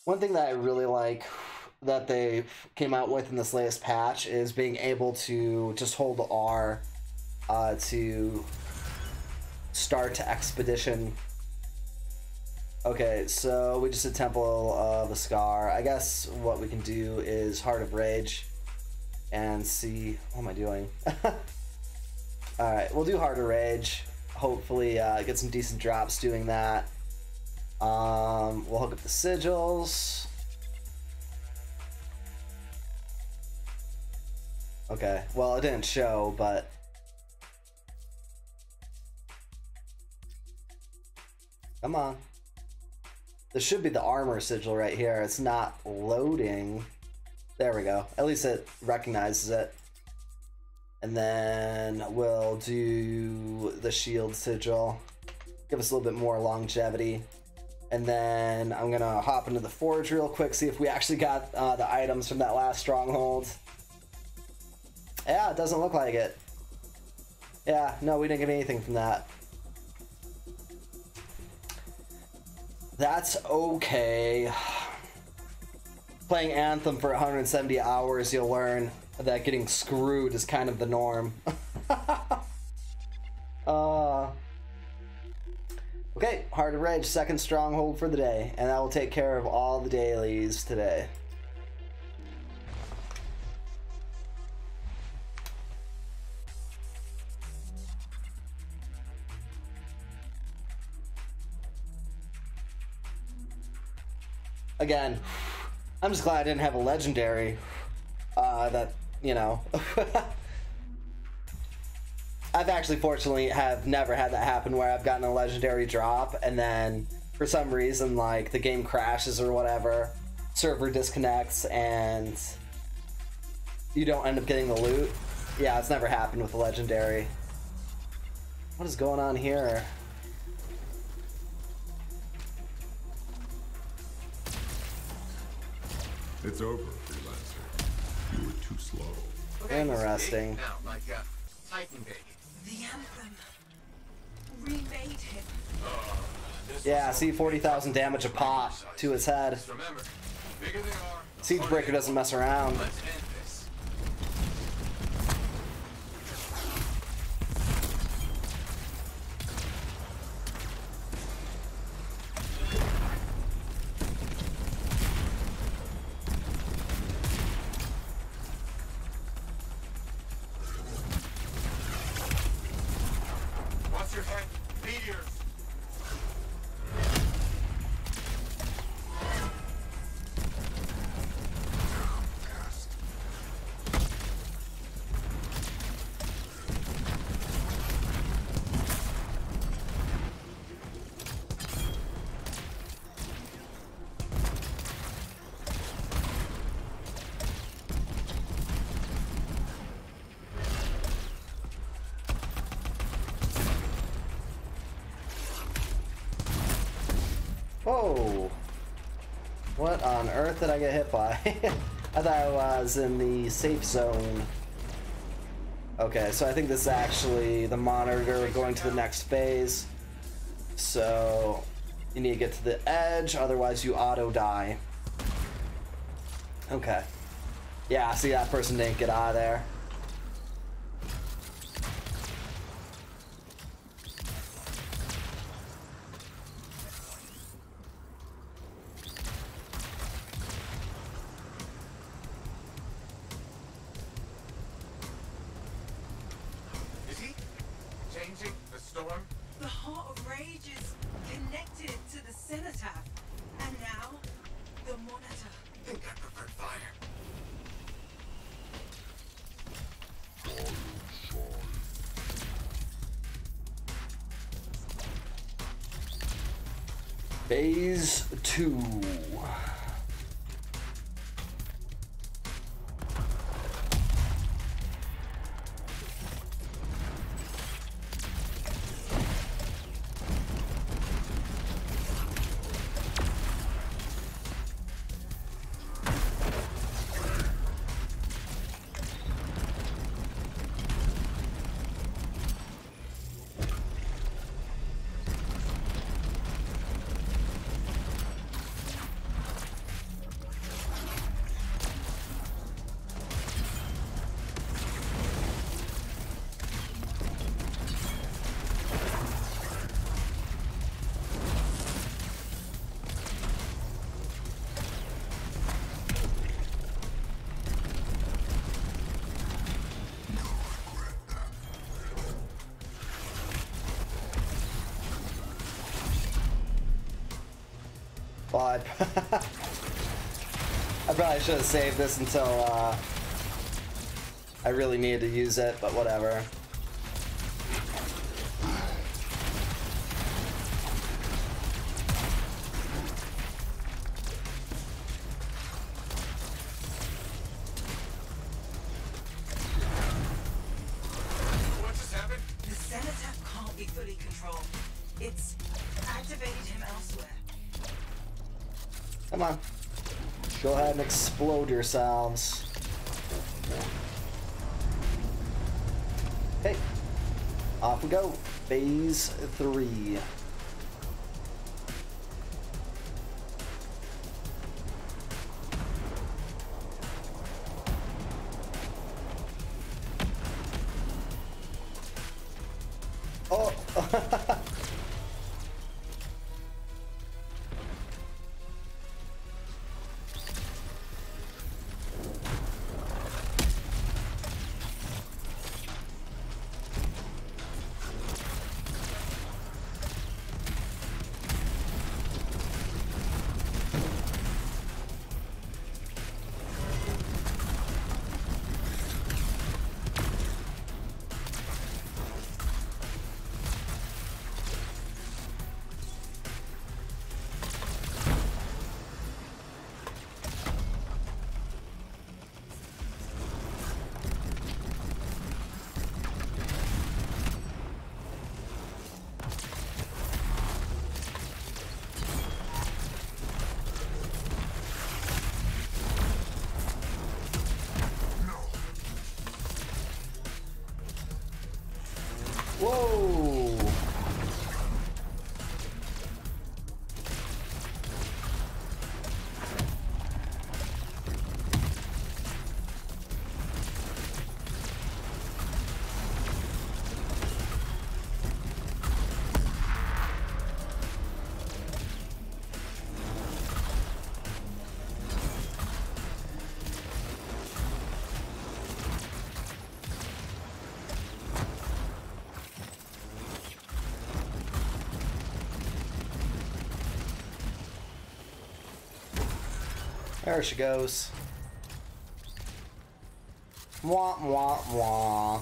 One thing that I really like that they came out with in this latest patch is being able to just hold R to start expedition. Okay, so we just did Temple of the Scar. I guess what we can do is Heart of Rage and see... What am I doing? Alright, we'll do Heart of Rage. Hopefully get some decent drops doing that. We'll hook up the sigils. Okay, well, it didn't show, but... Come on. This should be the armor sigil right here. It's not loading. There we go. At least it recognizes it. And then we'll do the shield sigil. Give us a little bit more longevity. And then I'm gonna hop into the forge real quick, see if we actually got the items from that last stronghold. Yeah, it doesn't look like it. Yeah, no, we didn't get anything from that. That's okay. Playing Anthem for 170 hours, you'll learn that getting screwed is kind of the norm. Okay, Heart of Rage, second stronghold for the day, and that will take care of all the dailies today. Again, I'm just glad I didn't have a legendary that, you know. I've actually fortunately have never had that happen where I've gotten a legendary drop and then for some reason like the game crashes or whatever, server disconnects and you don't end up getting the loot. Yeah, it's never happened with a legendary. What is going on here? It's over, freelancer. You were too slow. Okay, Interesting. now, like Titan Baby. The Anthem remade him. Yeah, see 40,000 damage a pop to his head. Just remember, the bigger they are, the Siege harder Breaker they doesn't are. mess around. Let's end this. Watch your head. Meteors. Whoa! What on earth did I get hit by? I thought I was in the safe zone. Okay, so I think this is actually the monitor going to the next phase. So you need to get to the edge, otherwise you auto die. Okay. Yeah, see, that person didn't get out of there. Is he changing the storm? The Heart of Rage is connected to the cenotaph. And now, the monitor. Think I preferred fire. Phase 2. I probably should have saved this until I really needed to use it, but whatever. What just happened? The Zenitech can't be fully controlled. It's activated him elsewhere. Come on. Go ahead and explode yourselves. Okay. Off we go. Phase 3. Oh. Whoa! There she goes. Mwah, mwah, mwah.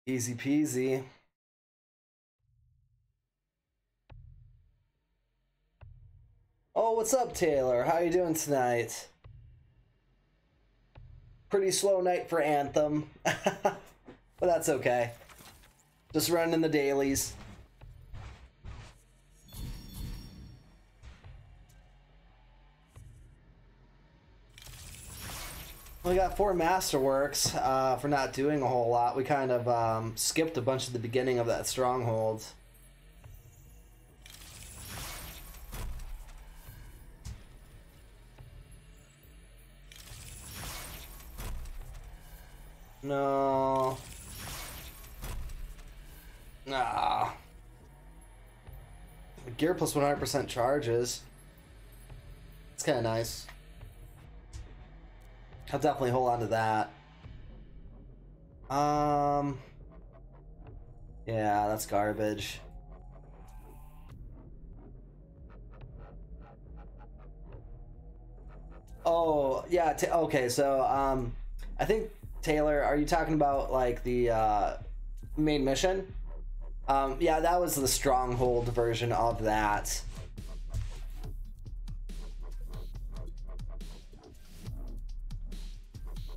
Easy peasy. Oh, what's up, Taylor? How you doing tonight? Pretty slow night for Anthem, but that's okay. Just running the dailies. We got 4 Masterworks for not doing a whole lot. We kind of skipped a bunch of the beginning of that stronghold. No. Nah. Gear plus 100% charges. It's kind of nice. I'll definitely hold on to that. Yeah, that's garbage. Oh, yeah, okay, so, I think, Taylor, are you talking about, like, the, main mission? Yeah, that was the Stronghold version of that.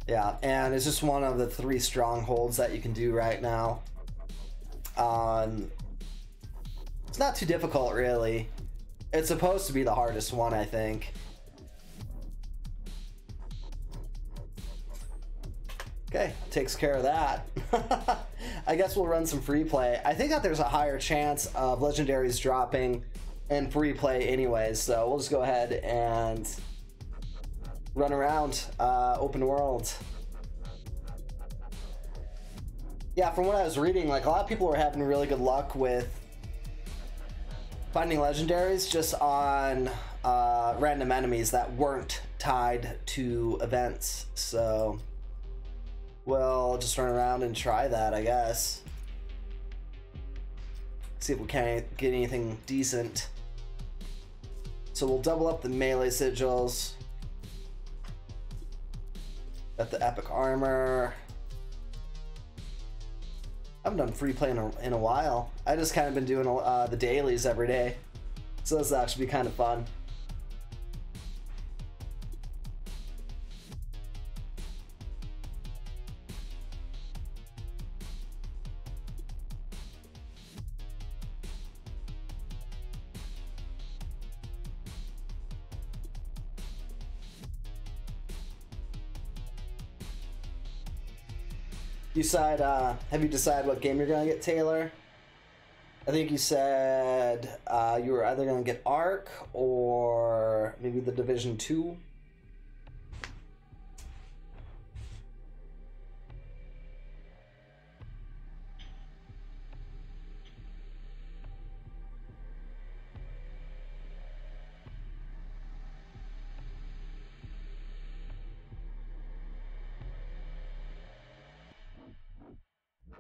Yeah, and it's just one of the 3 strongholds that you can do right now. It's not too difficult, really. It's supposed to be the hardest one, I think. Okay, takes care of that. I guess we'll run some free play. I think that there's a higher chance of legendaries dropping in free play anyways, so we'll just go ahead and run around open world. Yeah, from what I was reading, like, a lot of people were having really good luck with finding legendaries just on random enemies that weren't tied to events, so we'll just run around and try that, I guess. See if we can't get anything decent. So we'll double up the melee sigils. Got the epic armor. I haven't done free play in a while. I just kind of been doing the dailies every day. So this will actually be kind of fun. Have you decided what game you're gonna get, Taylor? I think you said you were either gonna get Ark or maybe the Division 2.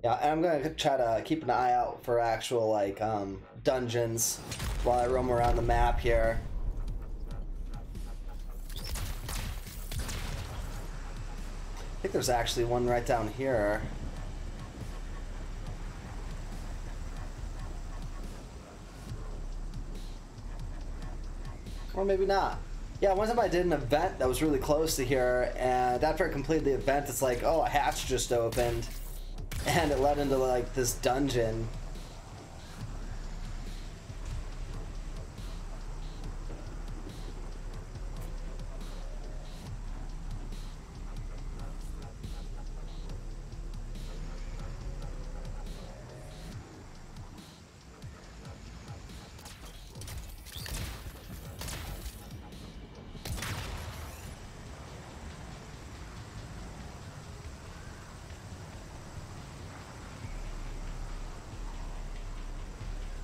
Yeah, and I'm gonna try to keep an eye out for actual, like, dungeons while I roam around the map here. I think there's actually one right down here. Or maybe not. Yeah, one time I did an event that was really close to here, and after I completed the event, it's like, oh, a hatch just opened. And it led into, like, this dungeon.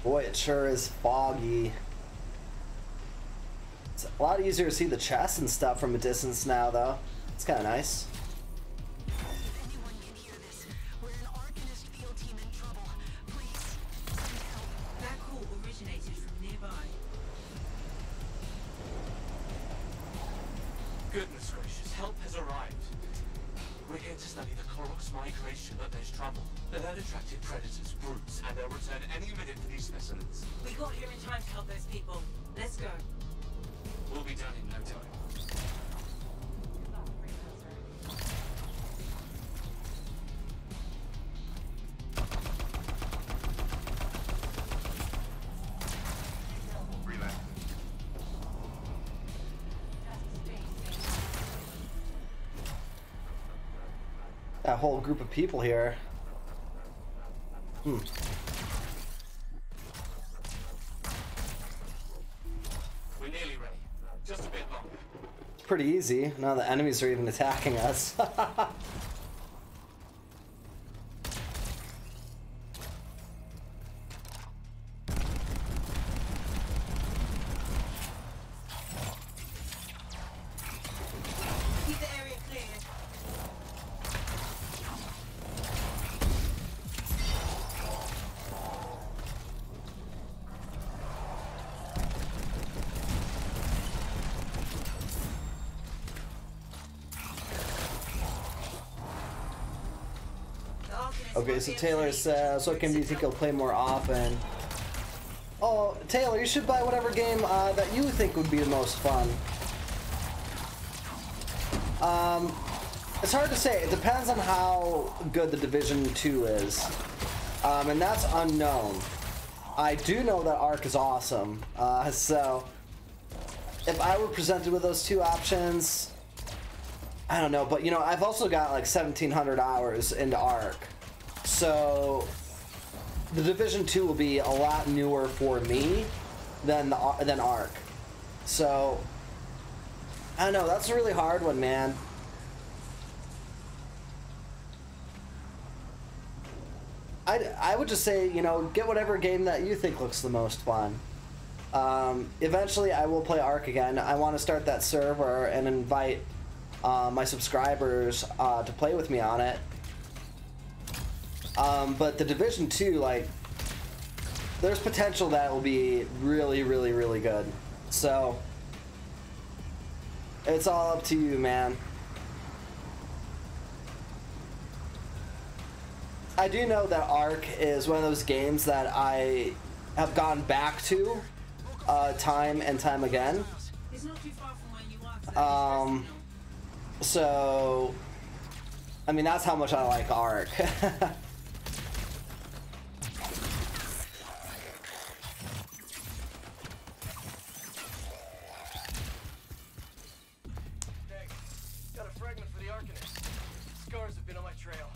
Boy, it sure is foggy. It's a lot easier to see the chests and stuff from a distance now, though. It's kind of nice. If anyone can hear this, we're an Arcanist field team in trouble. Please, send help. That call originated from nearby. Goodness gracious, help has arrived. We're here to study the Korok's migration, but there's trouble. They've attracted predators, brutes, and they'll return any minute for these specimens. We got here in time to help those people. Let's go. We'll be done in no time. A whole group of people here. We're nearly ready. Just a bit longer. It's pretty easy. Now the enemies are even attacking us. Keep the area clear. Okay, so Taylor says, what game do you think you'll play more often? Oh, Taylor, you should buy whatever game that you think would be the most fun. It's hard to say. It depends on how good the Division 2 is. And that's unknown. I do know that Ark is awesome. So, if I were presented with those two options, I don't know. But, you know, I've also got like 1,700 hours into Ark. So, the Division 2 will be a lot newer for me than Ark. So, I don't know. That's a really hard one, man. I would just say, you know, get whatever game that you think looks the most fun. Eventually, I will play Ark again. I want to start that server and invite my subscribers to play with me on it. But the Division 2, like, there's potential that it will be really, really, really good. So, it's all up to you, man. I do know that Ark is one of those games that I have gone back to time and time again. It's not too far from where you are. So, I mean, that's how much I like Ark. Got a fragment for the Arcanist. Scars have been on my trail.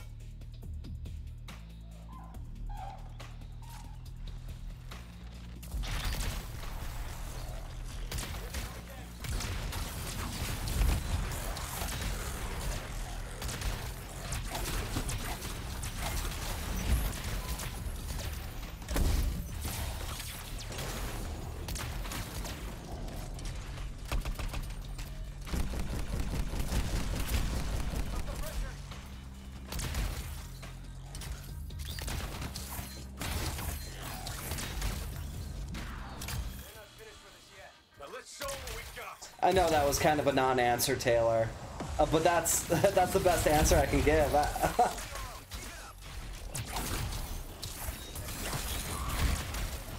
I know that was kind of a non-answer, Taylor, but that's the best answer I can give.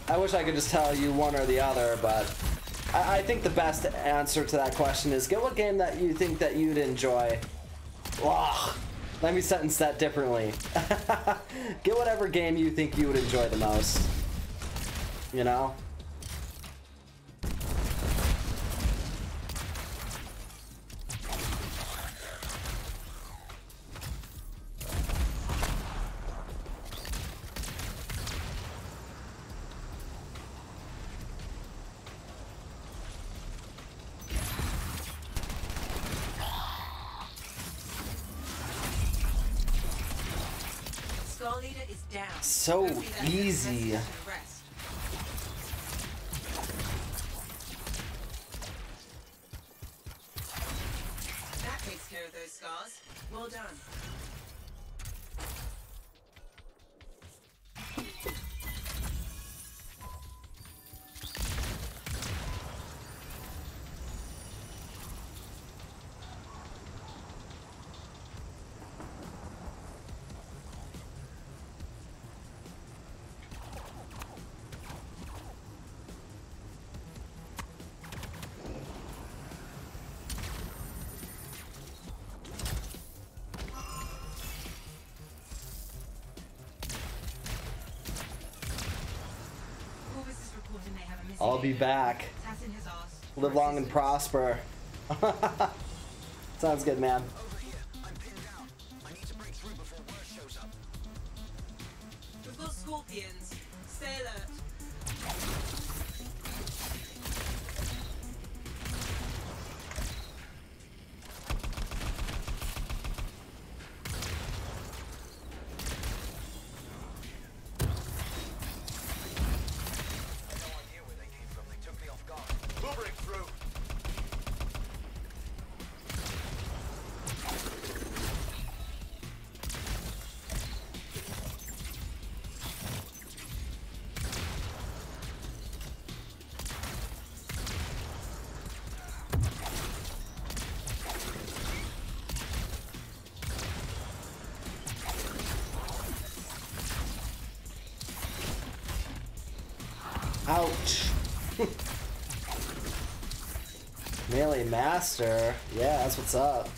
I wish I could just tell you one or the other, but I think the best answer to that question is get what game that you think that you'd enjoy. Ugh, let me sentence that differently. Get whatever game you think you would enjoy the most. You know? So easy. That takes care of those scars. Well done. I'll be back. Live long and prosper. Sounds good, man. We've got scorpions. Stay alert. Ouch. Melee Master. Yeah, that's what's up.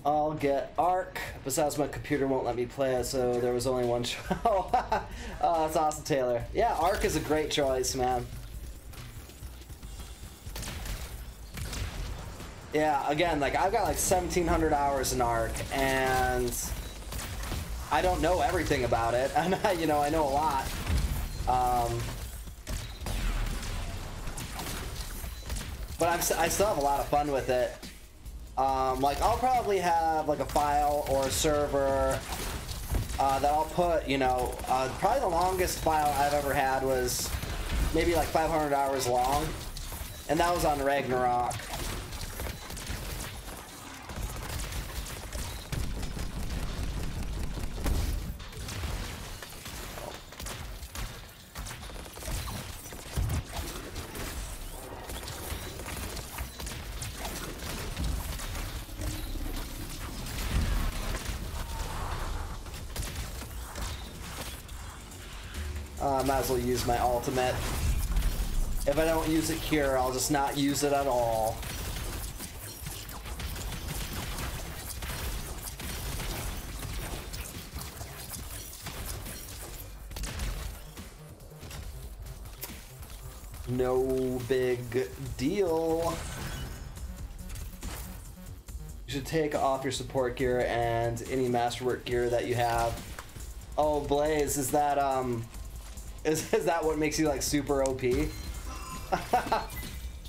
I'll get Arc. Besides, my computer won't let me play it, so there was only one choice. Oh, that's awesome, Taylor. Yeah, Arc is a great choice, man. Yeah, again, like I've got like 1,700 hours in Arc, and I don't know everything about it, and you know, I know a lot. But I still have a lot of fun with it. Like I'll probably have like a file or a server that I'll put, you know, probably the longest file I've ever had was maybe like 500 hours long, and that was on Ragnarok. I might as well use my ultimate. If I don't use it here, I'll just not use it at all. No big deal. You should take off your support gear and any masterwork gear that you have. Oh, Blaze, is that is that what makes you like super OP?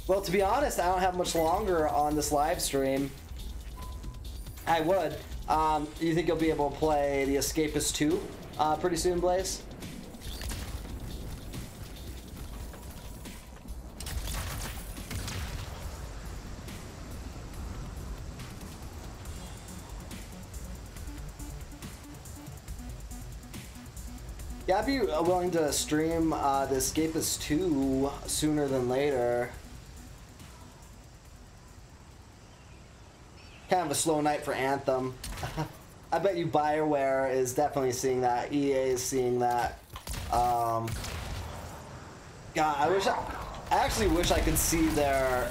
Well, to be honest, I don't have much longer on this live stream. I would. You think you'll be able to play The Escapist 2 pretty soon, Blaze? Yeah, I'd be willing to stream The Escapist 2 sooner than later. Kind of a slow night for Anthem. I bet you BioWare is definitely seeing that. EA is seeing that. God, I actually wish I could see their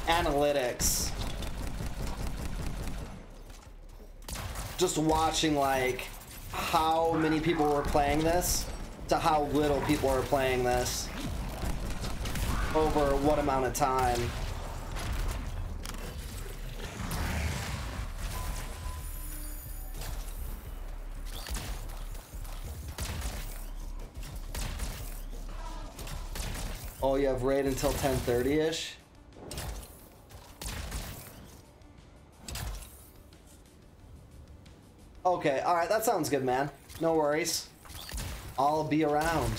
analytics. Just watching like how many people were playing this to how little people are playing this over what amount of time. Oh, you have raid until 10:30-ish? Okay, alright, that sounds good, man. No worries. I'll be around.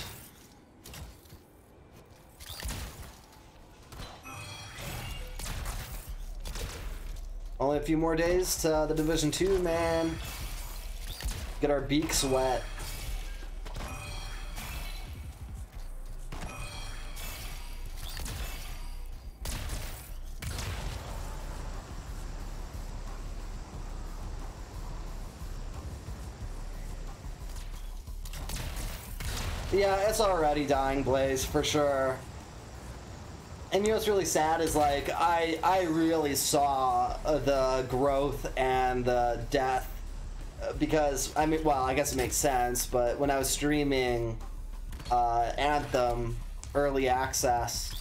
Only a few more days to the Division 2, man. Get our beaks wet. Yeah, it's already dying, Blaze, for sure. And you know what's really sad is, like, I really saw the growth and the death because, I mean, well, I guess it makes sense, but when I was streaming Anthem Early Access,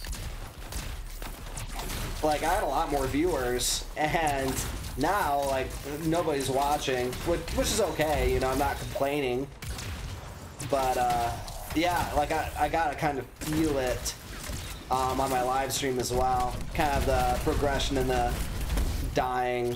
like, I had a lot more viewers, and now, like, nobody's watching, which is okay, you know, I'm not complaining, but, yeah, like I gotta kind of feel it on my live stream as well. Kind of the progression and the dying.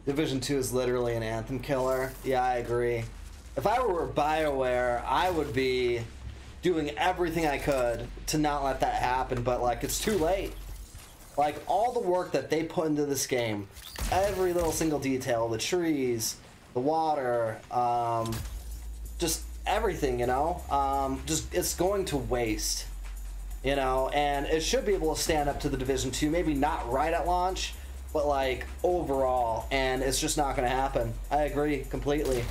Division 2 is literally an Anthem killer. Yeah, I agree. If I were BioWare, I would be doing everything I could to not let that happen, but like it's too late. Like all the work that they put into this game, every little single detail, the trees, the water, just everything, you know, just it's going to waste, you know, and it should be able to stand up to the Division 2, maybe not right at launch, but like overall, and it's just not going to happen. I agree completely.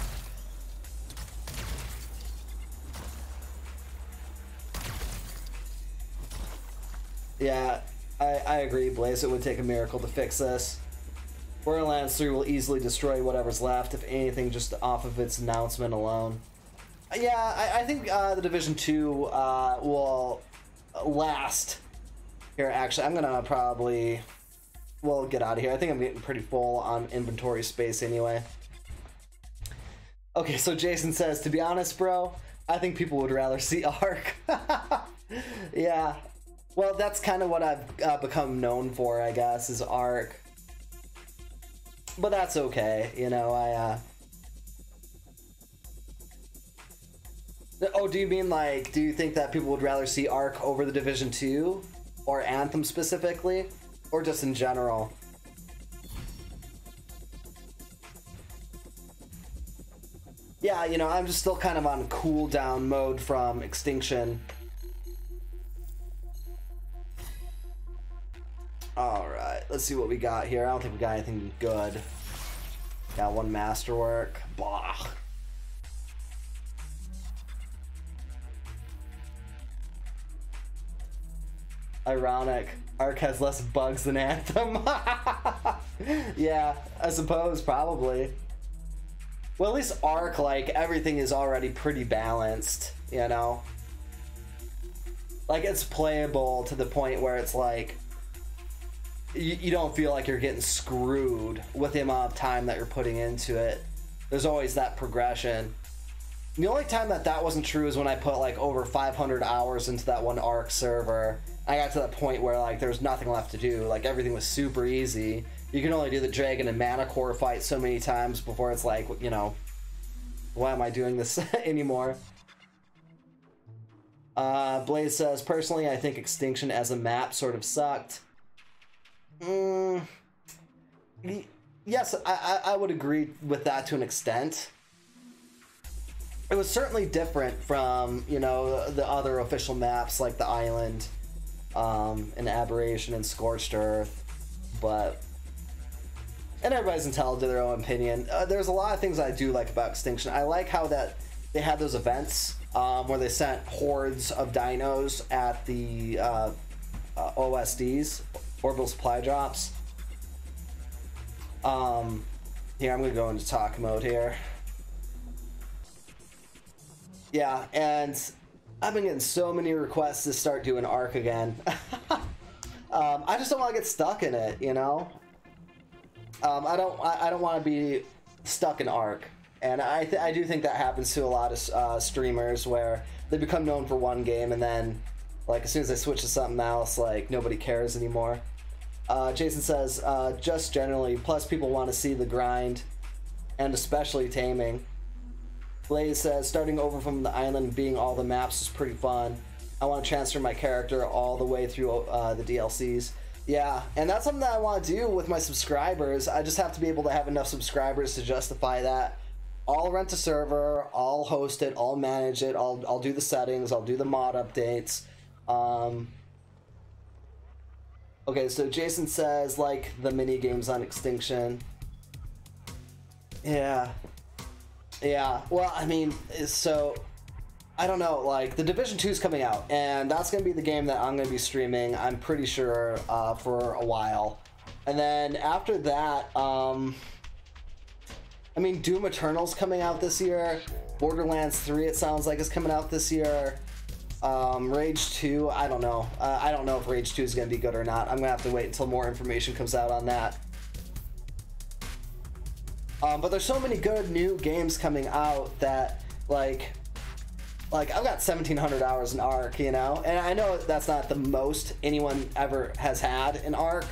Yeah, I agree, Blaze. It would take a miracle to fix this. Borderlands 3 will easily destroy whatever's left, if anything, just off of its announcement alone. Yeah, I think the Division 2 will last. Here, actually, I'm gonna probably... We'll get out of here. I think I'm getting pretty full on inventory space anyway. Okay, so Jason says, to be honest, bro, I think people would rather see Ark. Yeah. Well, that's kind of what I've become known for, I guess, is Ark. But that's okay, you know, Oh, do you mean, like, do you think that people would rather see Ark over the Division 2? Or Anthem specifically? Or just in general? Yeah, you know, I'm just still kind of on cooldown mode from Extinction. Alright, let's see what we got here. I don't think we got anything good. Got one Masterwork. Blah. Ironic. Ark has less bugs than Anthem. Yeah, I suppose, probably. Well, at least Ark, like, everything is already pretty balanced, you know? Like, it's playable to the point where it's like, you don't feel like you're getting screwed with the amount of time that you're putting into it. There's always that progression. The only time that wasn't true is when I put like over 500 hours into that one Ark server. I got to that point where like there's nothing left to do. Like everything was super easy. You can only do the Dragon and Mana Core fight so many times before it's like, you know, why am I doing this anymore? Blaze says, personally, I think Extinction as a map sort of sucked. Yes, I would agree with that to an extent. It was certainly different from, you know, the other official maps like the Island, and Aberration and Scorched Earth, but... And everybody's entitled to their own opinion. There's a lot of things I do like about Extinction. I like how that they had those events where they sent hordes of dinos at the OSDs, Orbital Supply Drops. Here, I'm going to go into talk mode here. Yeah, and I've been getting so many requests to start doing Ark again. I just don't want to get stuck in it, you know? I don't want to be stuck in Ark. And I do think that happens to a lot of streamers where they become known for one game and then, like, as soon as they switch to something else, like, nobody cares anymore. Jason says, just generally, plus people want to see the grind, and especially taming. Blaze says, starting over from the island, being all the maps is pretty fun. I want to transfer my character all the way through the DLCs. Yeah, and that's something that I want to do with my subscribers. I just have to be able to have enough subscribers to justify that. I'll rent a server, I'll host it, I'll manage it, I'll do the settings, I'll do the mod updates. Okay, so Jason says, like, the mini games on Extinction. Yeah. Yeah, well, I mean, so, I don't know, like, the Division 2 is coming out, and that's going to be the game that I'm going to be streaming, I'm pretty sure, for a while. And then after that, I mean, Doom Eternal's coming out this year, Borderlands 3, it sounds like, is coming out this year. Rage 2, I don't know. I don't know if Rage 2 is going to be good or not. I'm going to have to wait until more information comes out on that. But there's so many good new games coming out that, like I've got 1,700 hours in Ark, you know? And I know that's not the most anyone ever has had in Ark,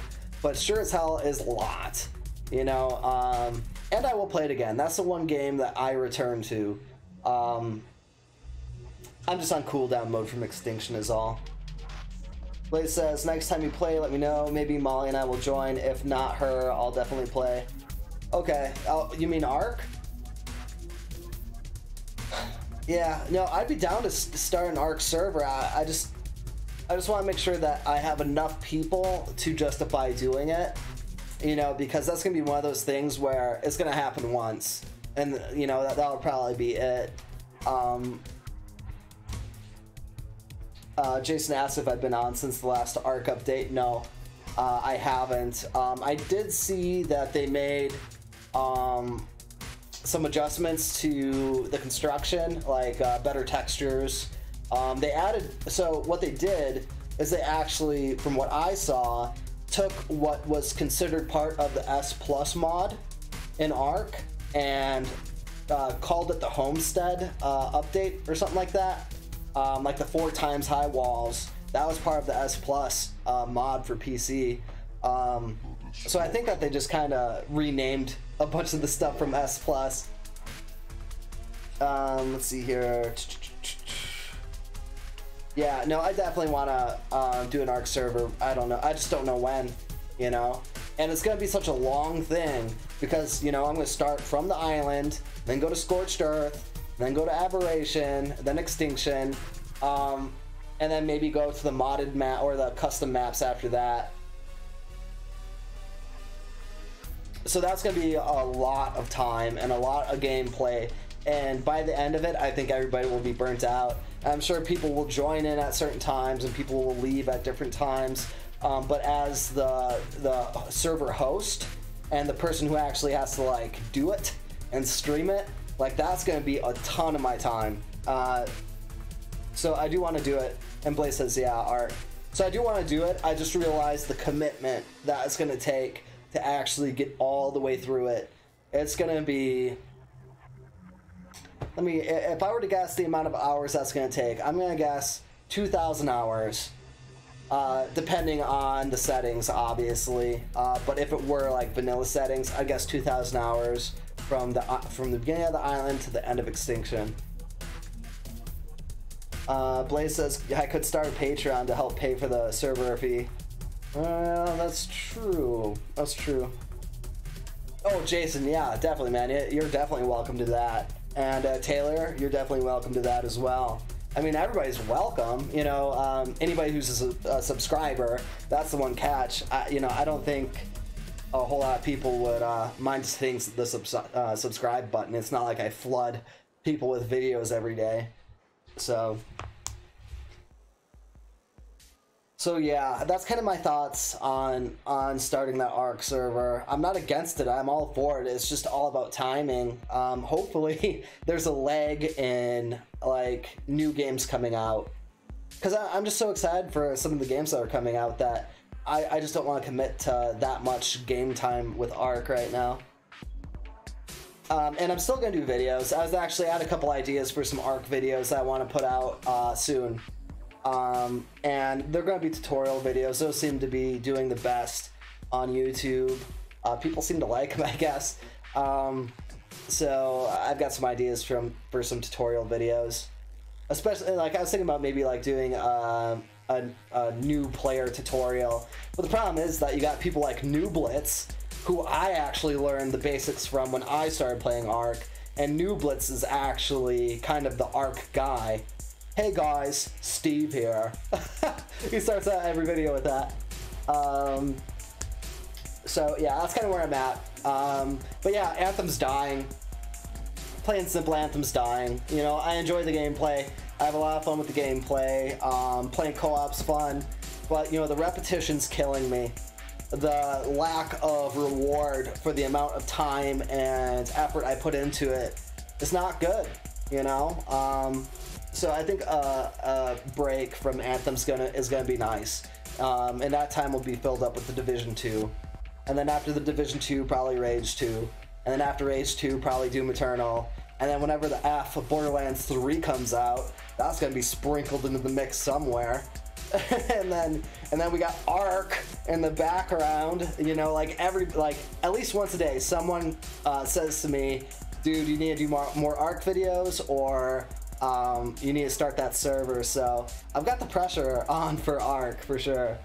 but sure as hell is a lot. you know, and I will play it again. That's the one game that I return to. I'm just on cooldown mode from Extinction is all. Blaze says, next time you play, let me know. Maybe Molly and I will join. If not her, I'll definitely play. Okay. Oh, you mean Ark? Yeah. No, I'd be down to start an Ark server. I just want to make sure that I have enough people to justify doing it. You know, because that's gonna be one of those things where it's gonna happen once, and you know that'll probably be it. Jason asked if I've been on since the last Ark update. No, I haven't. I did see that they made some adjustments to the construction, like better textures. They added, so what they did is they actually, from what I saw, took what was considered part of the S Plus mod in Ark and called it the Homestead update or something like that. Like the 4 times high walls, that was part of the S Plus mod for PC. So I think that they just kind of renamed a bunch of the stuff from S Plus. Let's see here. Yeah, no, I definitely want to do an Ark server. I don't know. I just don't know when, you know? And it's going to be such a long thing because, you know, I'm going to start from the island, then go to Scorched Earth, then go to Aberration, then Extinction, and then maybe go to the modded map or the custom maps after that. So that's going to be a lot of time and a lot of gameplay. And by the end of it, I think everybody will be burnt out. I'm sure people will join in at certain times and people will leave at different times. But as the server host and the person who actually has to like do it and stream it, like that's going to be a ton of my time. So I do want to do it. And Blaze says, yeah, Art. So I do want to do it. I just realized the commitment that it's going to take to actually get all the way through it. It's going to be... if I were to guess the amount of hours that's going to take, I'm going to guess 2,000 hours, depending on the settings, obviously. But if it were like vanilla settings, I guess 2,000 hours from the beginning of the island to the end of Extinction. Blaze says I could start a Patreon to help pay for the server fee. That's true. That's true. Oh, Jason, yeah, definitely, man. You're definitely welcome to that. And Taylor, you're definitely welcome to that as well. I mean, everybody's welcome. You know, anybody who's a subscriber, that's the one catch. You know, I don't think a whole lot of people would mind just hitting the subscribe button. It's not like I flood people with videos every day. So yeah, that's kind of my thoughts on starting that Ark server. I'm not against it. I'm all for it. It's just all about timing. Hopefully there's a leg in like new games coming out, because I'm just so excited for some of the games that are coming out that I just don't want to commit to that much game time with Ark right now. And I'm still gonna do videos. I had a couple ideas for some Ark videos that I want to put out soon. And they're going to be tutorial videos. Those seem to be doing the best on YouTube. People seem to like them, I guess. So I've got some ideas for some tutorial videos. Especially, like, I was thinking about maybe like doing a new player tutorial. But the problem is that you got people like Nooblitz, who I actually learned the basics from when I started playing Ark. And Nooblitz is actually kind of the Ark guy. Hey guys, Steve here. He starts out every video with that. So yeah, that's kind of where I'm at. But yeah, Anthem's dying. Plain and simple, Anthem's dying. You know, I enjoy the gameplay. I have a lot of fun with the gameplay. Playing co-op's fun, but you know, the repetition's killing me. The lack of reward for the amount of time and effort I put into it is not good, you know? So I think a break from Anthem's is gonna be nice, and that time will be filled up with the Division 2, and then after the Division 2, probably Rage 2, and then after Rage 2, probably Doom Eternal, and then whenever the F of Borderlands 3 comes out, that's gonna be sprinkled into the mix somewhere, and then we got Ark, in the background, you know, like at least once a day, someone says to me, dude, you need to do more ARC videos, or you need to start that server. So I've got the pressure on for ARC for sure.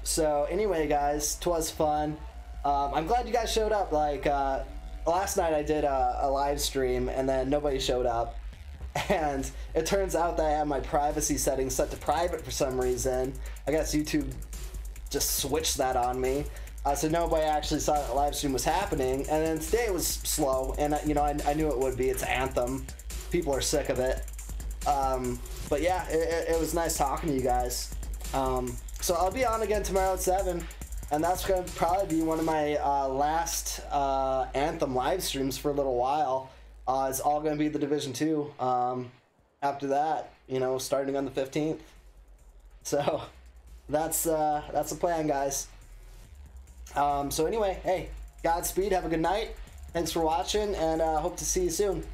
So anyway, guys, 'twas fun. I'm glad you guys showed up. Like last night I did a live stream and then nobody showed up, and it turns out that I have my privacy settings set to private for some reason. I guess YouTube just switched that on me, so nobody actually saw that the live stream was happening. And then today it was slow, and you know, I knew it would be. It's Anthem, people are sick of it. But yeah, it was nice talking to you guys. So I'll be on again tomorrow at 7, and that's going to probably be one of my last Anthem live streams for a little while. It's all going to be the Division 2 after that, you know, starting on the 15th. So that's the plan, guys. So anyway, hey, Godspeed, have a good night. Thanks for watching, and hope to see you soon.